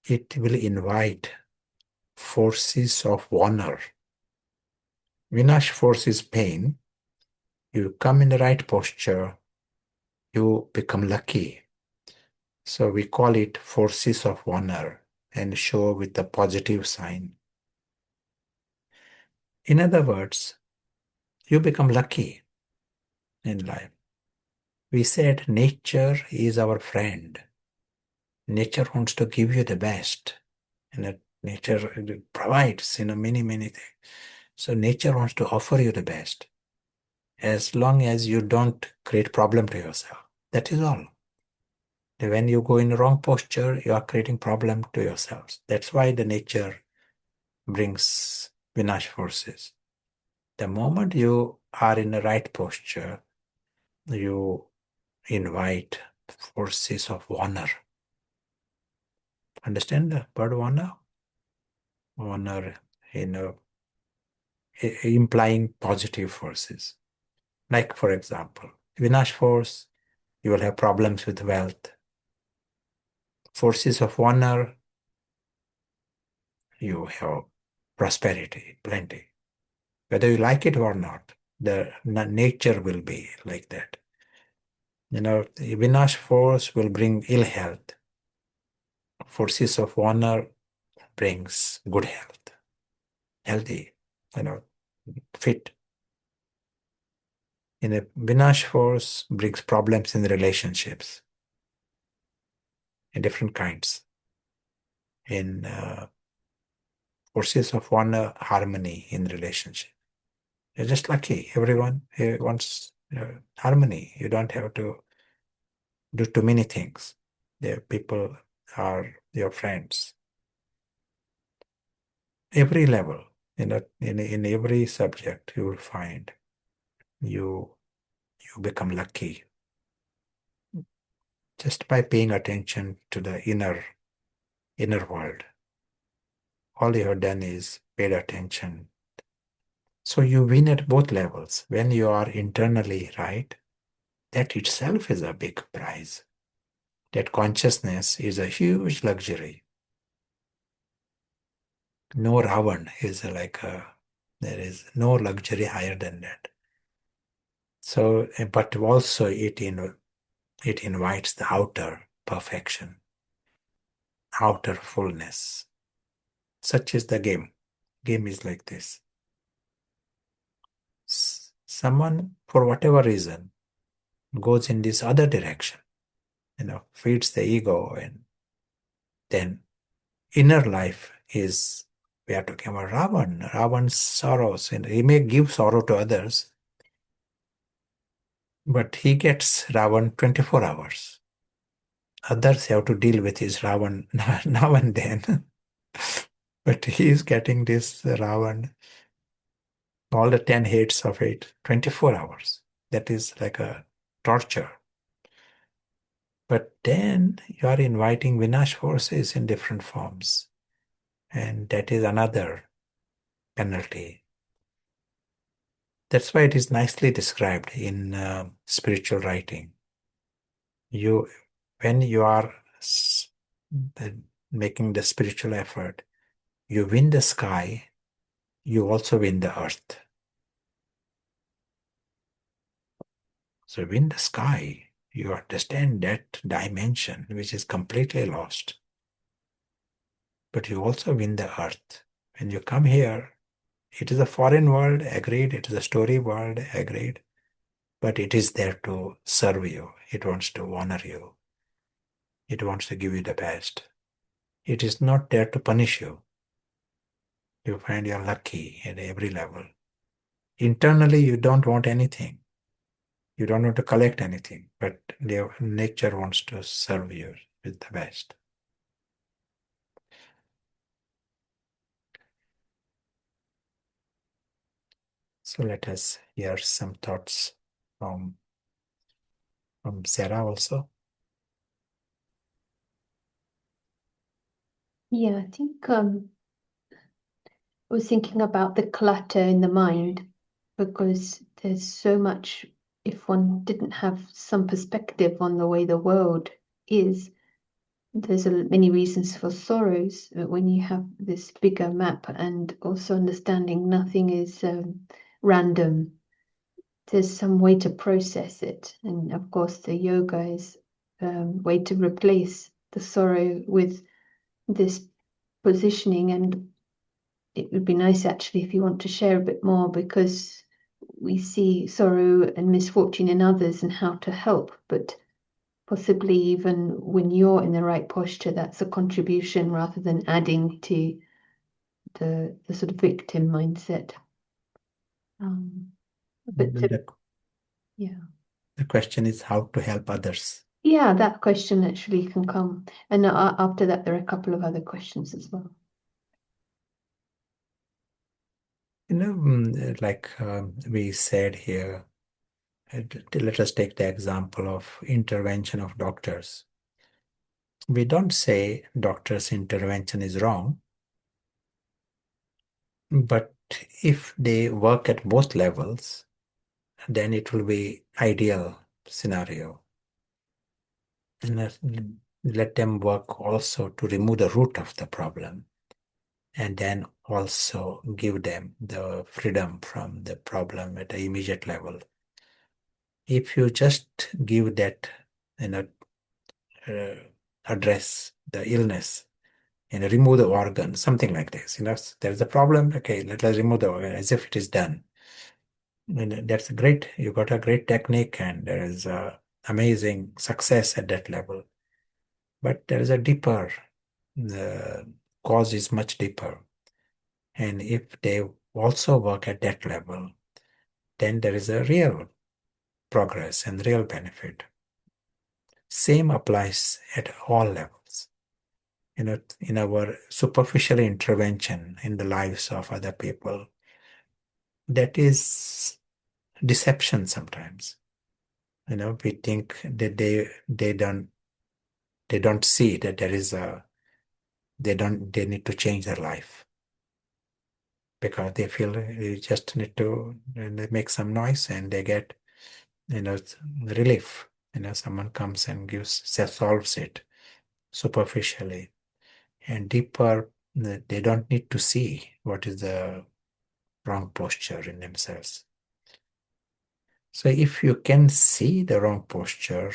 it will invite forces of honor. Vinash force is pain. You come in the right posture, you become lucky. So we call it forces of honor and show with the positive sign. In other words, you become lucky in life. We said nature is our friend. Nature wants to give you the best. Nature provides, many things. So nature wants to offer you the best. As long as you don't create problem to yourself. That is all. When you go in the wrong posture, you are creating problem to yourselves. That's why the nature brings Vinash forces. The moment you are in the right posture, you invite forces of honor. Understand the word honor? Honor, implying positive forces. Like, for example, Vinash force, you will have problems with wealth. Forces of honor, you have prosperity, plenty. Whether you like it or not. The nature will be like that. The Vinash force will bring ill health. Forces of honor brings good health, healthy, fit. In a Vinash force brings problems in relationships, in different kinds. In forces of honor, harmony in relationship. You're just lucky. Everyone here wants harmony. You don't have to do too many things. The people are your friends. Every level, in every subject, you will find you become lucky just by paying attention to the inner world. All you have done is paid attention. So you win at both levels. When you are internally right, that itself is a big prize. That consciousness is a huge luxury. No Ravan is there is no luxury higher than that. So, but also it invites the outer perfection, outer fullness. Such is the game. Game is like this. Someone, for whatever reason, goes in this other direction, feeds the ego, and then inner life is, we are talking about Ravan, Ravan's sorrows, and he may give sorrow to others, but he gets Ravan 24 hours. Others have to deal with his Ravan now and then. But he is getting this Ravan, all the 10 heads of it, 24 hours. That is like a torture. But then you are inviting Vinash forces in different forms. And that is another penalty. That's why it is nicely described in spiritual writing. When you are making the spiritual effort, you win the sky, you also win the earth. So win the sky, you understand that dimension which is completely lost. But you also win the earth. When you come here, it is a foreign world, agreed. It is a story world, agreed. But it is there to serve you. It wants to honor you. It wants to give you the best. It is not there to punish you. You find you're lucky at every level. Internally, you don't want anything. You don't want to collect anything, but nature wants to serve you with the best. So let us hear some thoughts from Sarah also. Yeah, I think I was thinking about the clutter in the mind because there's so much, if one didn't have some perspective on the way the world is, there's many reasons for sorrows. But when you have this bigger map and also understanding nothing is random, there's some way to process it. And of course, the yoga is a way to replace the sorrow with this positioning. And it would be nice actually if you want to share a bit more, because we see sorrow and misfortune in others and how to help, but possibly even when you're in the right posture, that's a contribution rather than adding to the sort of victim mindset. But yeah. The question is how to help others. Yeah, that question actually can come. And after that, there are a couple of other questions as well. Like we said here, let us take the example of intervention of doctors. We don't say doctors' intervention is wrong, but if they work at both levels, then it will be ideal scenario. And let them work also to remove the root of the problem. and then also give them the freedom from the problem at the immediate level. If you just give that, you know, uh, address the illness and remove the organ, something like this, there's a problem, okay, let us remove the organ as if it is done. And that's great. You got a great technique and there is amazing success at that level. But there is a deeper, the cause is much deeper. And if they also work at that level, then there is a real progress and real benefit. Same applies at all levels. In our superficial intervention in the lives of other people, that is deception sometimes. We think that they don't see that there is a they need to change their life because they feel they just need to and they make some noise and they get you know relief. Someone comes and solves it superficially and deeper. They don't need to see what is the wrong posture in themselves. So if you can see the wrong posture,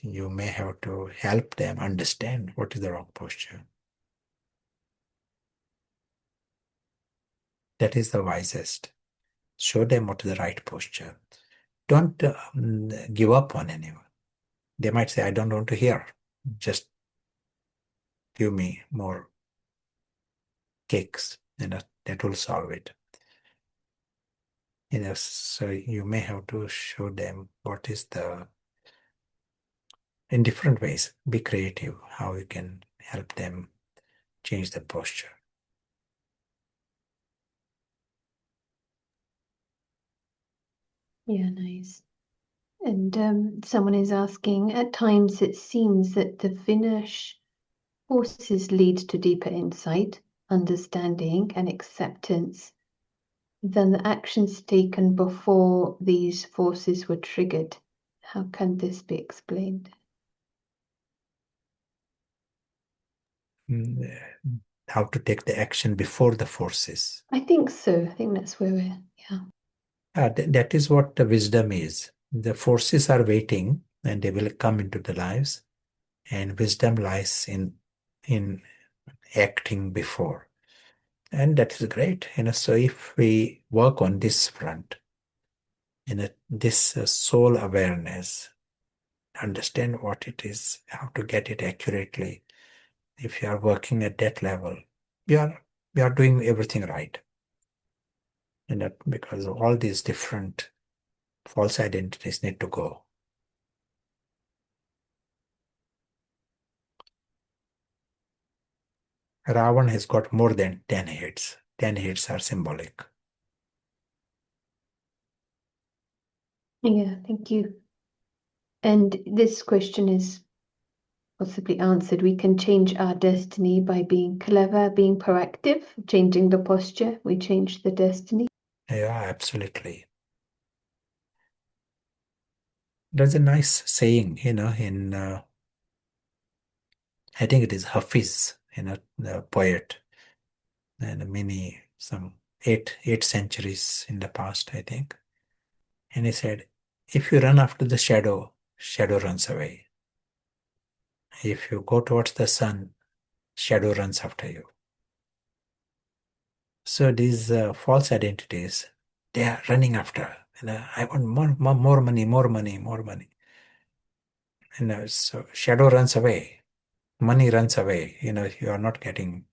you may have to help them understand what is the wrong posture. That is the wisest. Show them what is the right posture. Don't give up on anyone. They might say, I don't want to hear. Just give me more cakes. That will solve it. So you may have to show them what is in different ways, be creative, how you can help them change the posture. Yeah, nice. And someone is asking, at times it seems that the Finnish forces lead to deeper insight, understanding, and acceptance than the actions taken before these forces were triggered. How can this be explained? How to take the action before the forces. I think so. I think that's where yeah. That is what the wisdom is. The forces are waiting and they will come into the lives, and wisdom lies in acting before. And that is great. So if we work on this front, this soul awareness, understand what it is, how to get it accurately. If you are working at that level, we are doing everything right. Because all these different false identities need to go. Ravan has got more than 10 heads. 10 heads are symbolic. Yeah, thank you. And this question is possibly answered. We can change our destiny by being clever, being proactive, changing the posture. We change the destiny. Yeah, absolutely. There's a nice saying, I think it is Hafiz, the poet, and some eight centuries in the past, I think. And he said, if you run after the shadow, shadow runs away. If you go towards the sun, shadow runs after you. So these false identities, they are running after. I want more money, more money, more money. So shadow runs away, money runs away. You are not getting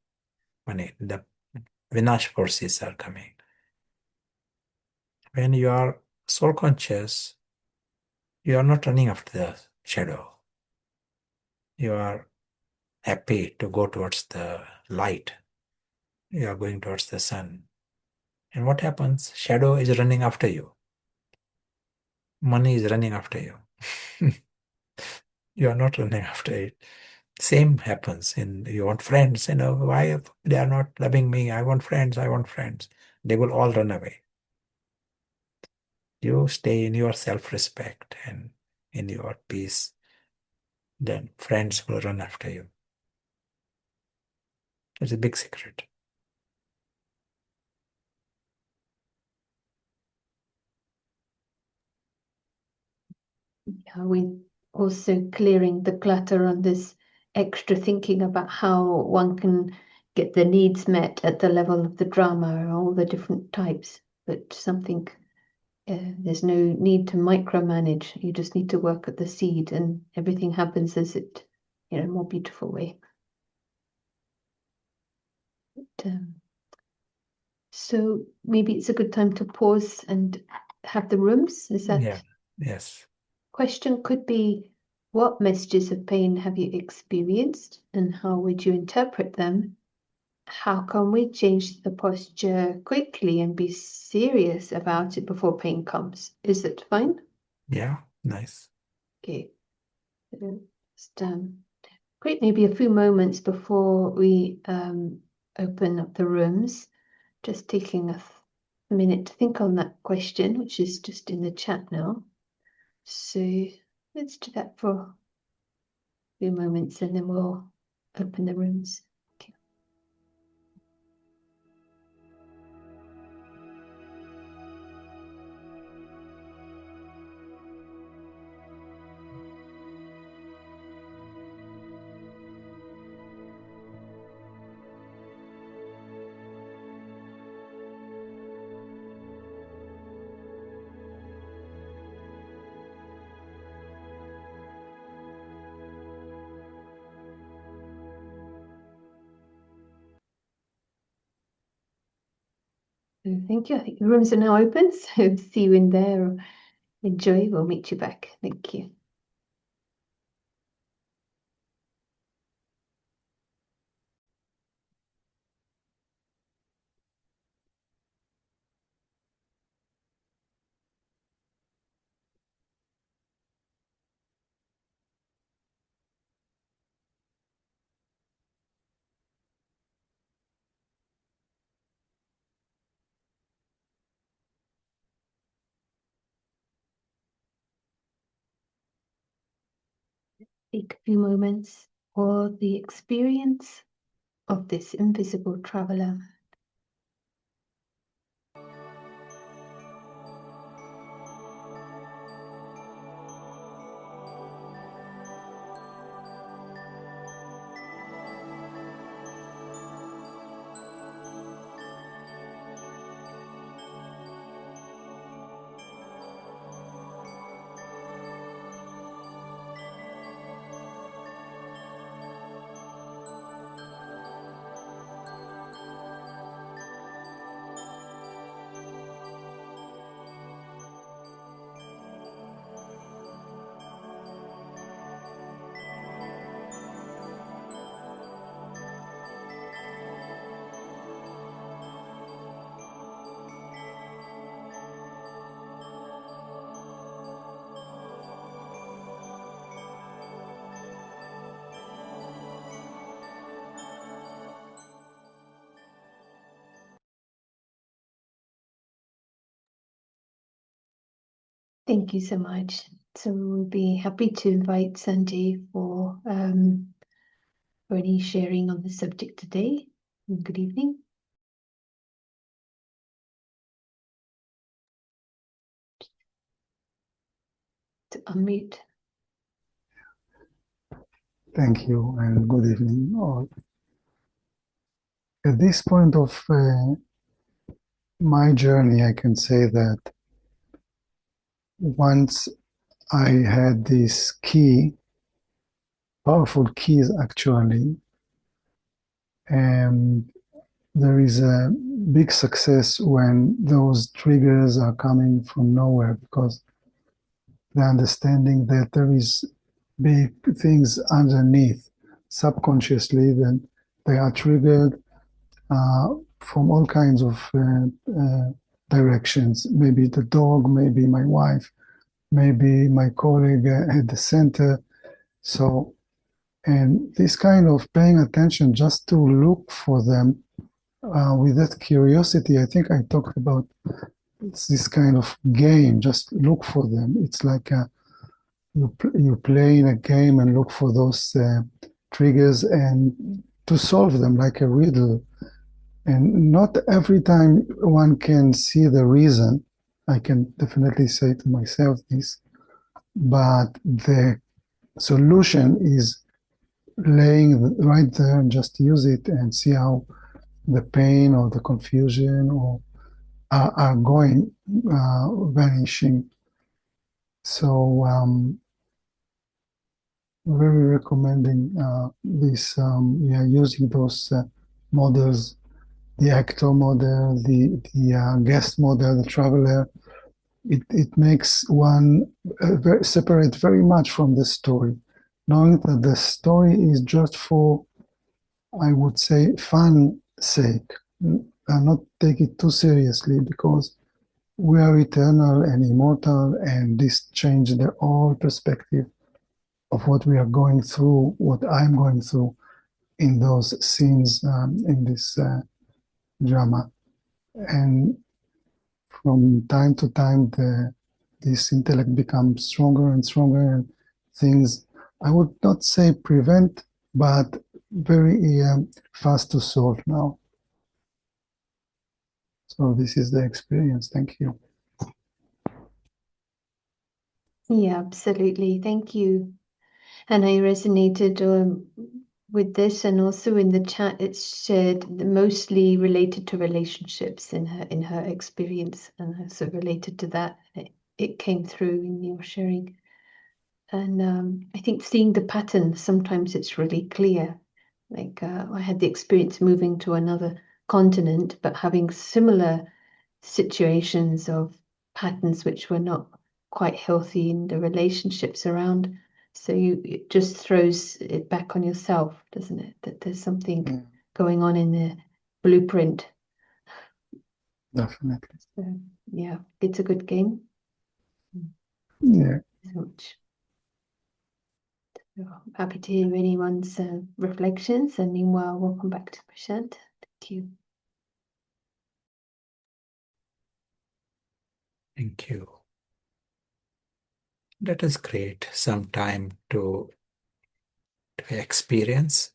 money. The Vinash forces are coming. When you are soul conscious, you are not running after the shadow. You are happy to go towards the light. You are going towards the sun. And what happens? Shadow is running after you. Money is running after you. You are not running after it. Same happens in you want friends, why they are not loving me? I want friends, I want friends. They will all run away. You stay in your self-respect and in your peace, then friends will run after you. It's a big secret. Are we also clearing the clutter on this extra thinking about how one can get the needs met at the level of the drama, all the different types, but something there's no need to micromanage. You just need to work at the seed, and everything happens as it, in a more beautiful way. But, so maybe it's a good time to pause and have the rooms. Is that? Yeah. Yes. Question could be, what messages of pain have you experienced, and how would you interpret them? How can we change the posture quickly and be serious about it before pain comes? Is it fine? Yeah. Nice. Okay. Just great. Maybe a few moments before we open up the rooms. Just taking a minute to think on that question, which is just in the chat now. So let's do that for a few moments and then we'll open the rooms. Okay. So thank you. I think the rooms are now open. So see you in there. Enjoy. We'll meet you back. Thank you. Take a few moments for the experience of this invisible traveler. Thank you so much. So we'll be happy to invite Sanjay for any sharing on the subject today. Good evening. To unmute. Thank you and good evening all. At this point of my journey, I can say that once I had this key, powerful keys actually, and there is a big success when those triggers are coming from nowhere, because the understanding that there is big things underneath subconsciously, that they are triggered from all kinds of directions. Maybe the dog, maybe my wife, maybe my colleague at the center. So, and this kind of paying attention just to look for them with that curiosity, I think I talked about, it's this kind of game, just look for them. It's like you play in a game and look for those triggers and to solve them like a riddle. And not every time one can see the reason. I can definitely say to myself this, but the solution is laying right there and just use it and see how the pain or the confusion or are going vanishing. So very recommending this using those models, the actor model, the guest model, the traveler. It makes one separate very much from the story, knowing that the story is just for, I would say, fun sake, and not take it too seriously, because we are eternal and immortal, and this changed the whole perspective of what we are going through, what I'm going through in those scenes in this drama. And from time to time, this intellect becomes stronger and stronger, and things, I would not say prevent, but very fast to solve now. So this is the experience. Thank you. Yeah, absolutely. Thank you. And I resonated with this, and also in the chat, it's shared mostly related to relationships in her experience, and so related to that, it came through in your sharing. And I think seeing the pattern, sometimes it's really clear. Like I had the experience moving to another continent, but having similar situations of patterns which were not quite healthy in the relationships around. So it just throws it back on yourself, doesn't it? That there's something going on in the blueprint. Definitely. So yeah, it's a good game. Yeah. So much. So happy to hear anyone's reflections. And meanwhile, welcome back to Prashant. Thank you. Thank you. Let us create some time to experience.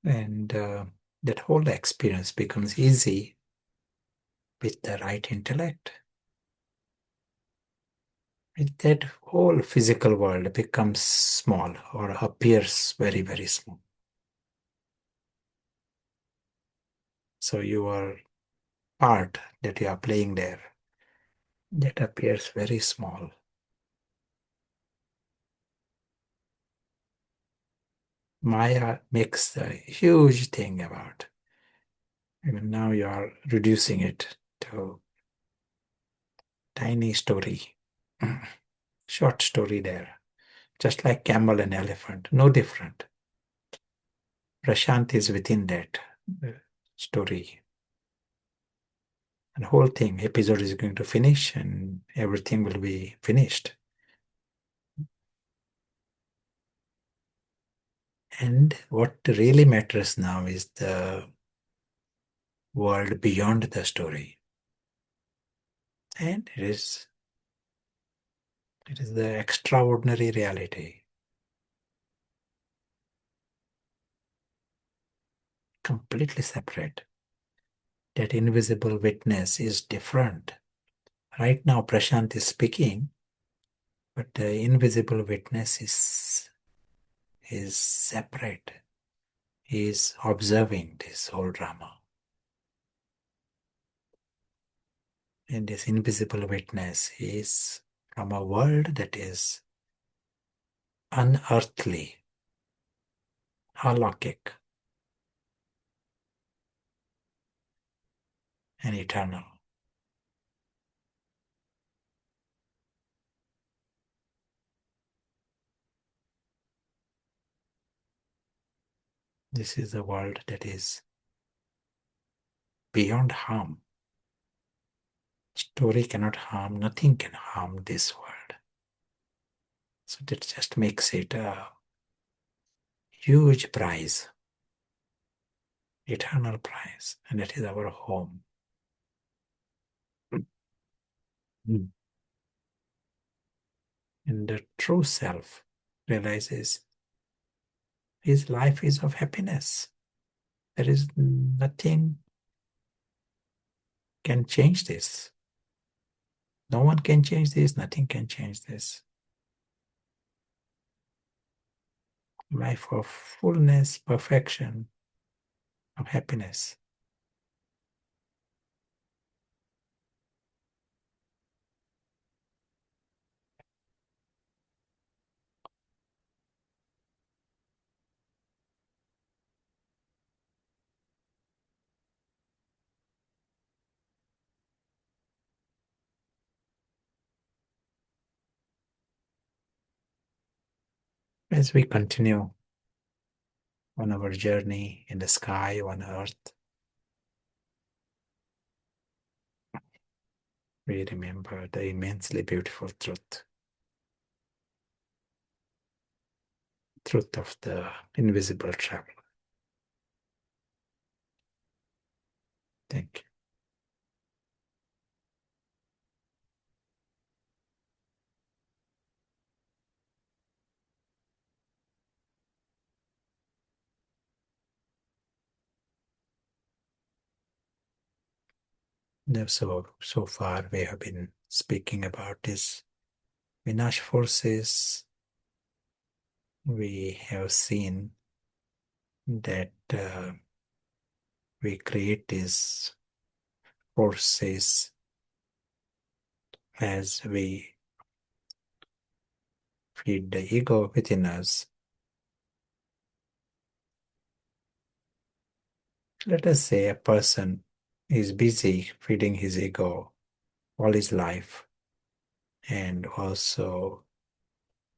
And that whole experience becomes easy with the right intellect. That whole physical world becomes small or appears very, very small. So your part that you are playing there, that appears very small. Maya makes a huge thing about. Even now you are reducing it to tiny story, short story there. Just like camel and elephant, no different. Prashant is within that story. And the whole thing, episode is going to finish and everything will be finished. And what really matters now is the world beyond the story. And it is the extraordinary reality. Completely separate. That invisible witness is different. Right now, Prashant is speaking, but the invisible witness is separate. He is observing this whole drama. And this invisible witness is from a world that is unearthly, alokik, and eternal. This is a world that is beyond harm. Story cannot harm, nothing can harm this world. So that just makes it a huge prize, eternal prize, and that is our home. Mm. And the true self realizes his life is of happiness. There is nothing can change this. No one can change this. Nothing can change this. Life of fullness, perfection, of happiness. As we continue on our journey in the sky, on earth, we remember the immensely beautiful truth of the invisible traveler. Thank you. Now, so far we have been speaking about these Vinash forces. We have seen that we create these forces as we feed the ego within us. Let us say a person is busy feeding his ego all his life, and also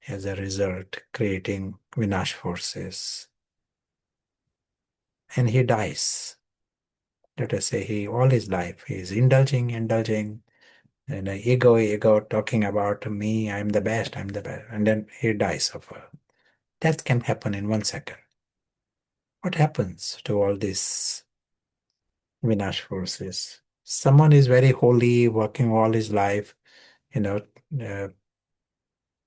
as a result creating Vinash forces, and he dies. Let us say he all his life he is indulging, and ego talking about me, I'm the best, and then he dies of a death can happen in 1 second. What happens to all these Vinash forces? Someone is very holy, working all his life, uh,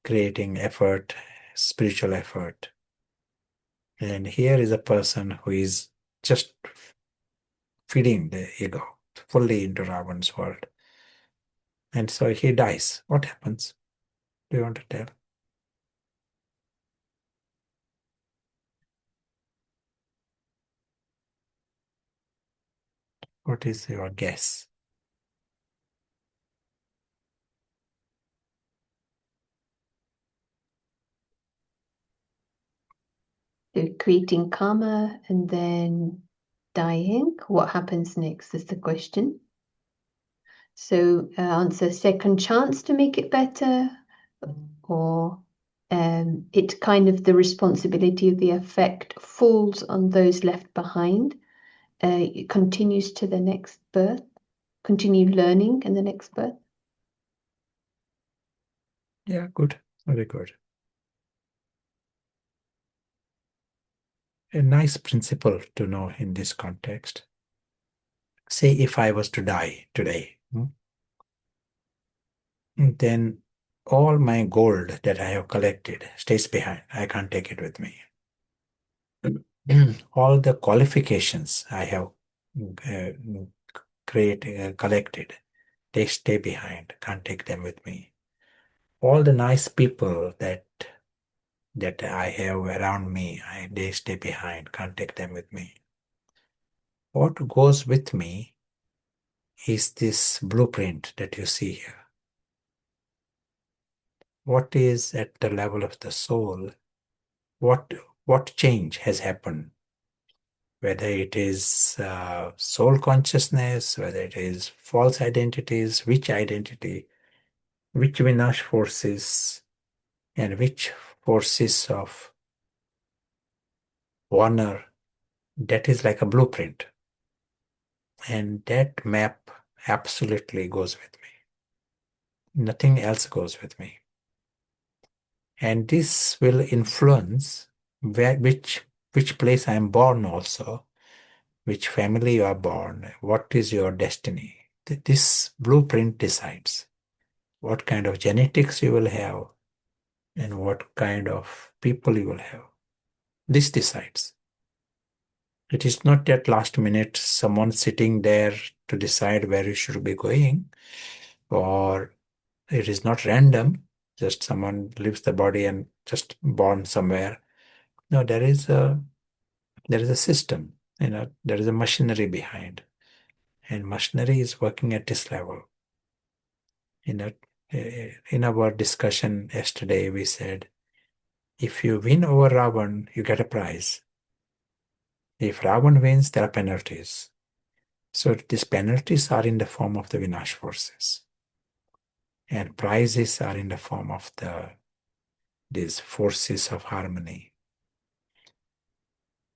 creating effort, spiritual effort. And here is a person who is just feeding the ego fully into Ravan's world. And so he dies. What happens? Do you want to tell? What is your guess? They're creating karma and then dying. What happens next is the question. So answer second chance to make it better, or it kind of the responsibility of the effect falls on those left behind. It continues to the next birth, continue learning in the next birth. Yeah, good. Very good. A nice principle to know in this context. Say if I was to die today, then all my gold that I have collected stays behind. I can't take it with me. All the qualifications I have collected, they stay behind. Can't take them with me. All the nice people that I have around me, they stay behind. Can't take them with me. What goes with me is this blueprint that you see here. What is at the level of the soul? What change has happened? Whether it is soul consciousness, whether it is false identities, which identity, which Vinash forces, and which forces of honor, that is like a blueprint. And that map absolutely goes with me. Nothing else goes with me. And this will influence which place I am born also, which family you are born, what is your destiny. This blueprint decides what kind of genetics you will have and what kind of people you will have. This decides. It is not at last minute someone sitting there to decide where you should be going, or it is not random, just someone leaves the body and just born somewhere. No, there is a system, there is a machinery behind, and machinery is working at this level. In our discussion yesterday, we said, if you win over Ravan, you get a prize. If Ravan wins, there are penalties. So these penalties are in the form of the Vinash forces, and prizes are in the form of these forces of harmony.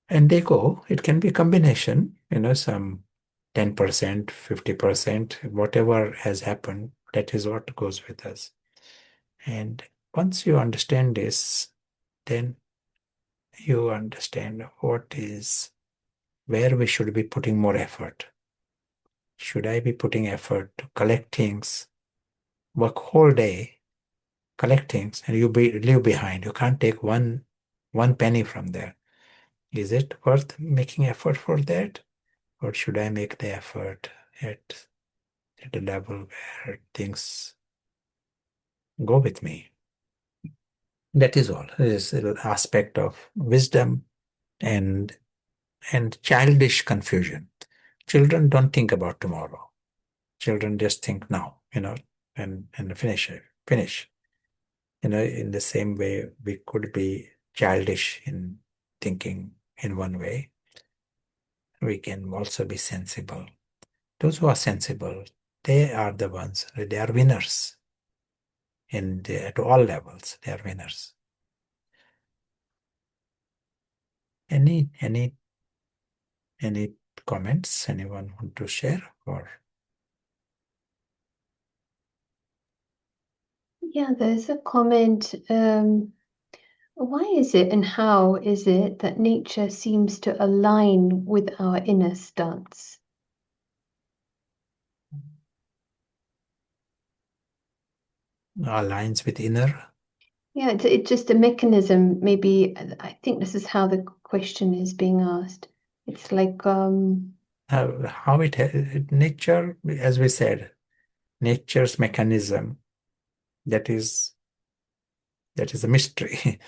And they go, it can be a combination, some 10%, 50%, whatever has happened, that is what goes with us. And once you understand this, then you understand where we should be putting more effort. Should I be putting effort to collect things, work whole day, collect things, and you leave behind? You can't take one penny from there. Is it worth making effort for that? Or should I make the effort at a level where things go with me? That is all. It is an aspect of wisdom and childish confusion. Children don't think about tomorrow. Children just think now, and finish it. Finish. In the same way, we could be childish in thinking in one way. We can also be sensible. Those who are sensible, they are the ones, they are winners. At all levels, they are winners. Any comments anyone want to share? Or Yeah, there's a comment. Why is it and how is it that nature seems to align with our inner stance? aligns with inner? Yeah, it's just a mechanism. Maybe I think this is how the question is being asked. It's like How nature, as we said, nature's mechanism, that is a mystery.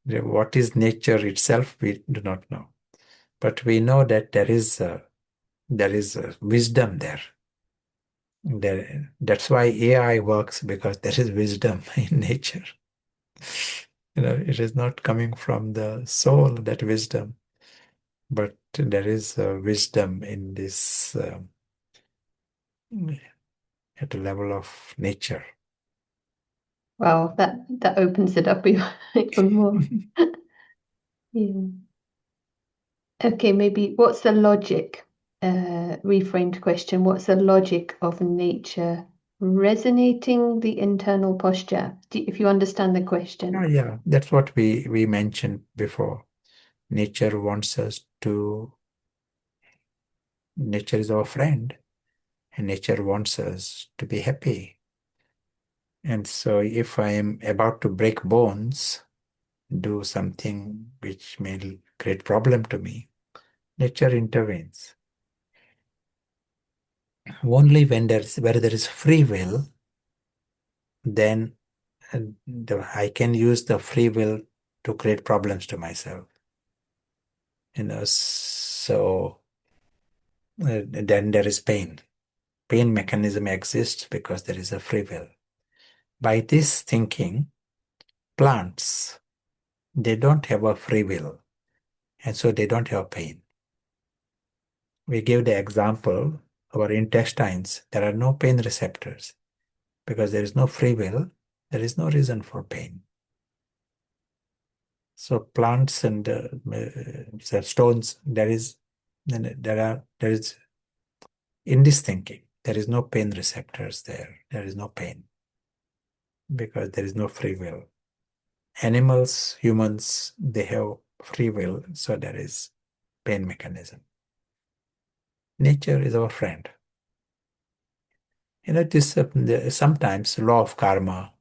What is nature itself, we do not know. But we know that there is a wisdom there. That's why AI works, because there is wisdom in nature. It is not coming from the soul, that wisdom, but there is wisdom in this at a level of nature. wow, that opens it up even more. Yeah. Okay, maybe what's the logic? Reframed question. What's the logic of nature resonating the internal posture? If you understand the question. Yeah, that's what we mentioned before. Nature is our friend, and nature wants us to be happy. And so if I am about to break bones, do something which may create problem to me, nature intervenes. Only where there is free will, then I can use the free will to create problems to myself. So then there is pain. Pain mechanism exists because there is a free will. By this thinking, plants, they don't have a free will, and so they don't have pain. We give the example, our intestines, there are no pain receptors. Because there is no free will, there is no reason for pain. So plants and stones, there is in this thinking, there is no pain receptors there. There is no pain because there is no free will. Animals, humans, they have free will, so there is pain mechanism. Nature is our friend. This sometimes law of karma,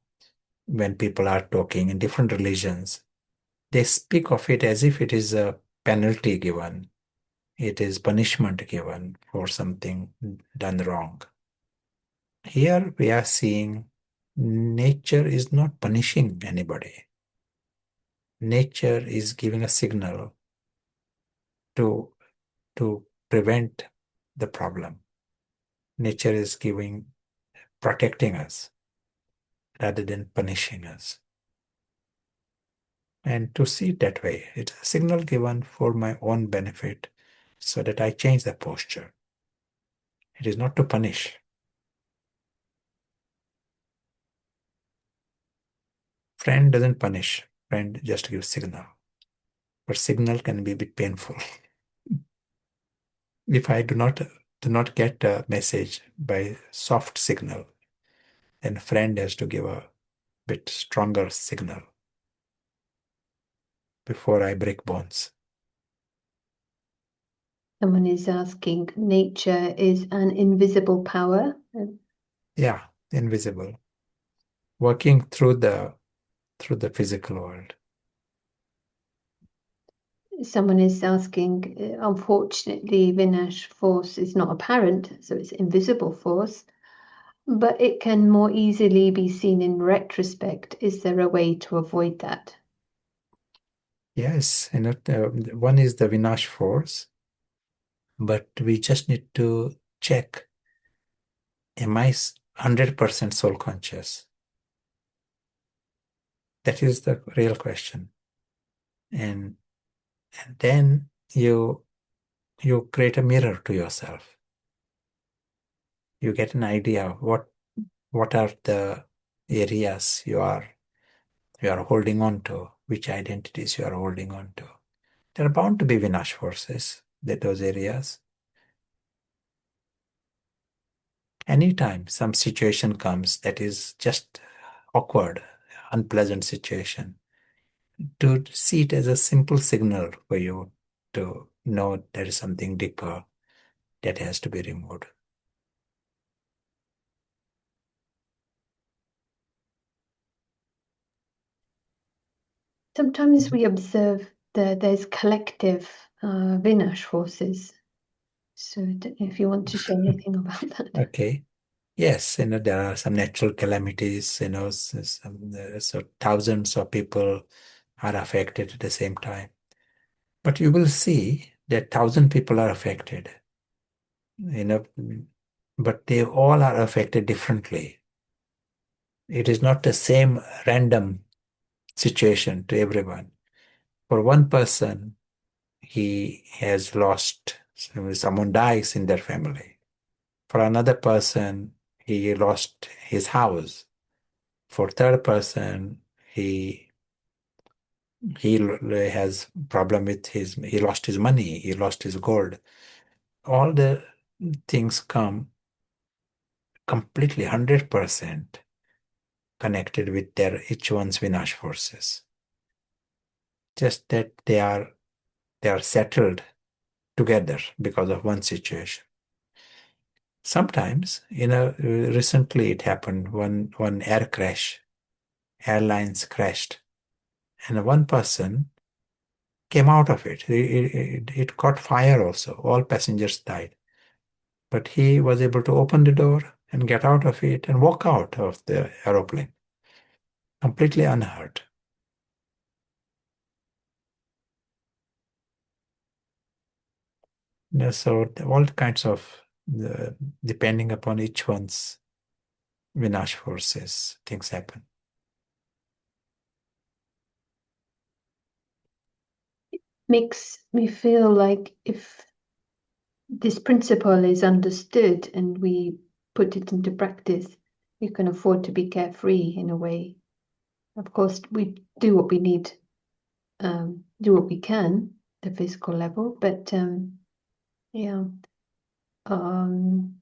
when people are talking in different religions, they speak of it as if it is a penalty given. it is punishment given for something done wrong. Here we are seeing nature is not punishing anybody. Nature is giving a signal to prevent the problem. Nature is protecting us rather than punishing us. And to see it that way, it's a signal given for my own benefit so that I change the posture. It is not to punish. Friend doesn't punish. Friend just gives signal. But signal can be a bit painful. If I do not get a message by soft signal, then friend has to give a bit stronger signal before I break bonds. Someone is asking, nature is an invisible power. Yeah, invisible. Working through the physical world. Someone is asking, unfortunately, Vinash force is not apparent, so it's invisible force, but it can more easily be seen in retrospect. Is there a way to avoid that? Yes, one is the Vinash force, but we just need to check, am I 100% soul conscious? That is the real question. And then you create a mirror to yourself. You get an idea of what are the areas you are holding on to, which identities you are holding on to. There are bound to be Vinash forces, those areas. Anytime some situation comes that is just awkward, unpleasant situation, to see it as a simple signal for you to know there is something deeper that has to be removed. Sometimes we observe that there's collective Vinash forces. So if you want to share anything about that. Okay. Yes, there are some natural calamities, so thousands of people are affected at the same time. But you will see that 1,000 people are affected, but they all are affected differently. It is not the same random situation to everyone. For one person, he has lost, someone dies in their family. For another person, he lost his house. For third person, he has problem with he lost his money, he lost his gold. All the things come completely 100% connected with their each one's Vinash forces. Just that they are settled together because of one situation. Sometimes, recently it happened, one airlines crashed, and one person came out of it. It caught fire also. All passengers died. But he was able to open the door and get out of it and walk out of the aeroplane, completely unhurt. So all kinds of, depending upon each one's Vinash forces, things happen. Makes me feel like if this principle is understood and we put it into practice, we can afford to be carefree in a way. Of course, we do what we need, do what we can, the physical level, but yeah. The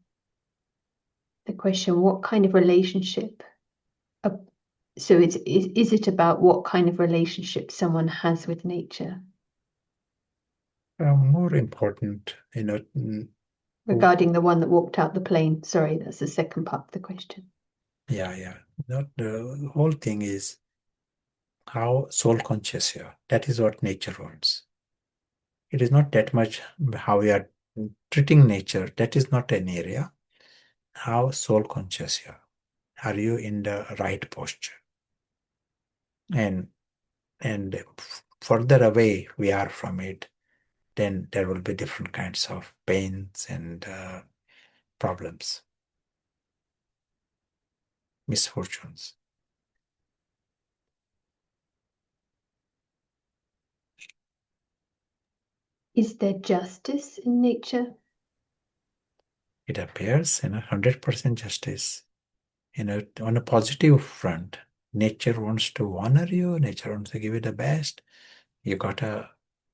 question, what kind of relationship? So is it about what kind of relationship someone has with nature? More important, Regarding the one that walked out the plane. Sorry, that's the second part of the question. yeah. Not the whole thing is how soul conscious you are. That is what nature wants. It is not that much how we are treating nature. That is not an area. How soul conscious you are. Are you in the right posture? And further away we are from it, then there will be different kinds of pains and problems, misfortunes. Is there justice in nature? It appears, 100% justice. On a positive front, nature wants to honor you, nature wants to give you the best. You got a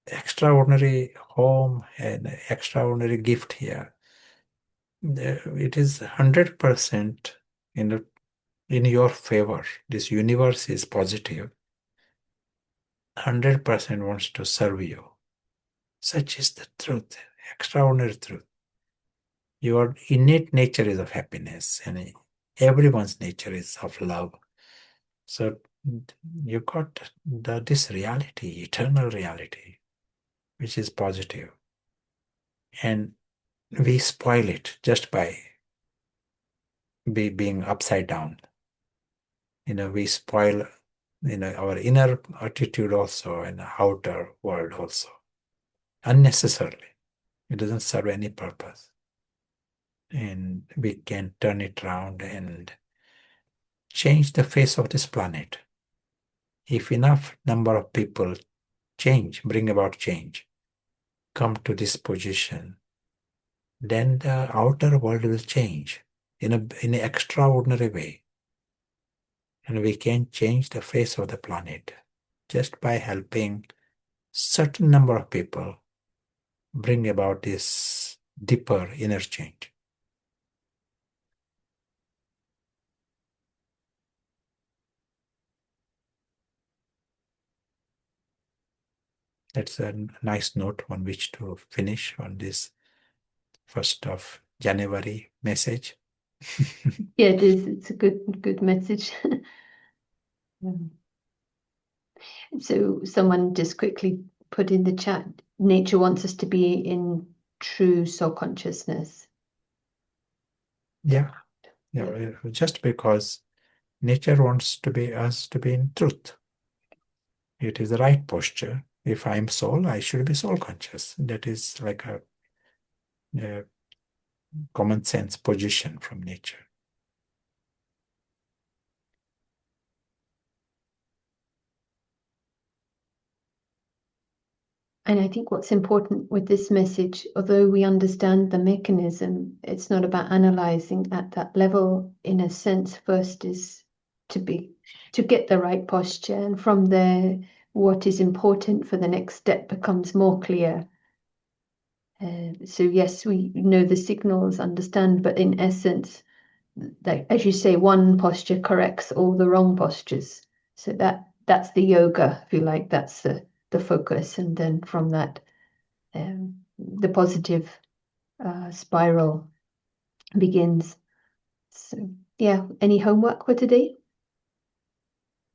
extraordinary home and extraordinary gift here. It is 100% in your favor. This universe is positive. 100% wants to serve you. Such is the truth, extraordinary truth. Your innate nature is of happiness, and everyone's nature is of love. So you got this reality, eternal reality, which is positive. And we spoil it just by being upside down. We spoil, our inner attitude also and outer world also, unnecessarily. It doesn't serve any purpose. And we can turn it around and change the face of this planet. If enough number of people bring about change, come to this position, then the outer world will change in an extraordinary way. And we can change the face of the planet just by helping certain number of people bring about this deeper inner change. That's a nice note on which to finish on this 1st of January message. Yeah, it is. It's a good message. So someone just quickly put in the chat, nature wants us to be in true soul consciousness. Yeah. Just because nature wants us to be in truth. It is the right posture. If I am soul, I should be soul conscious. That is like a common sense position from nature. And I think what's important with this message, although we understand the mechanism, it's not about analyzing at that level. In a sense, first is to get the right posture, and from there, what is important for the next step becomes more clear. So yes, we know the signals, understand, but in essence, like as you say, one posture corrects all the wrong postures. So that's the yoga, if you like. That's the focus, and then from that, the positive spiral begins. So yeah, any homework for today?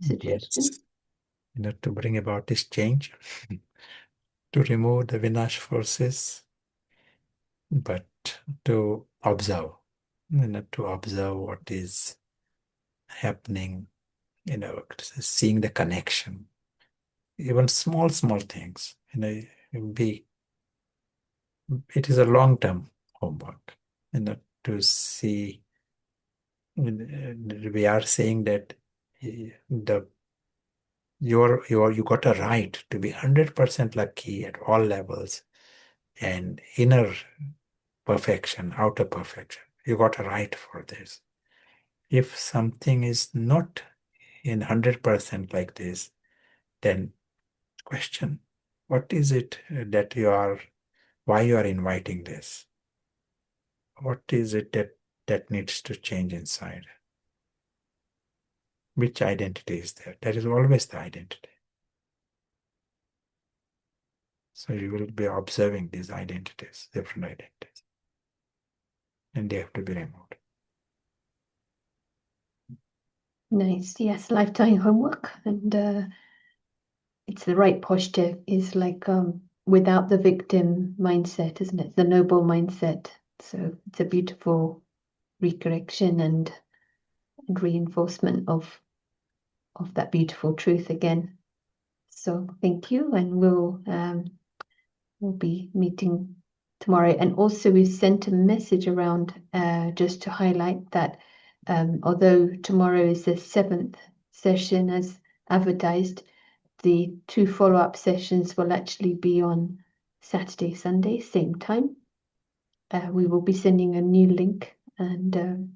Suggestion? Yes. To bring about this change, to remove the Vinash forces, but to observe, to observe what is happening, seeing the connection, even small things, it is a long-term homework, to see. We are saying that you got a right to be 100% lucky at all levels, and inner perfection, outer perfection. You got a right for this. If something is not in 100% like this, then question, what is it that why you are inviting this? What is it that needs to change inside? Which identity is there? That is always the identity. So you will be observing these identities, different identities, and they have to be removed. Nice. Yes, lifetime homework, and it's the right posture is like without the victim mindset, isn't it? The noble mindset. So it's a beautiful recorrection and reinforcement of that beautiful truth again. So thank you, and we'll be meeting tomorrow. And also we've sent a message around just to highlight that although tomorrow is the 7th session as advertised, the 2 follow-up sessions will actually be on Saturday, Sunday, same time. We will be sending a new link, and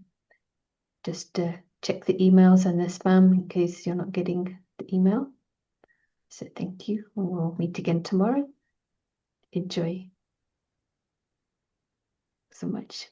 just check the emails and the spam in case you're not getting the email. So thank you. We'll meet again tomorrow. Enjoy so much.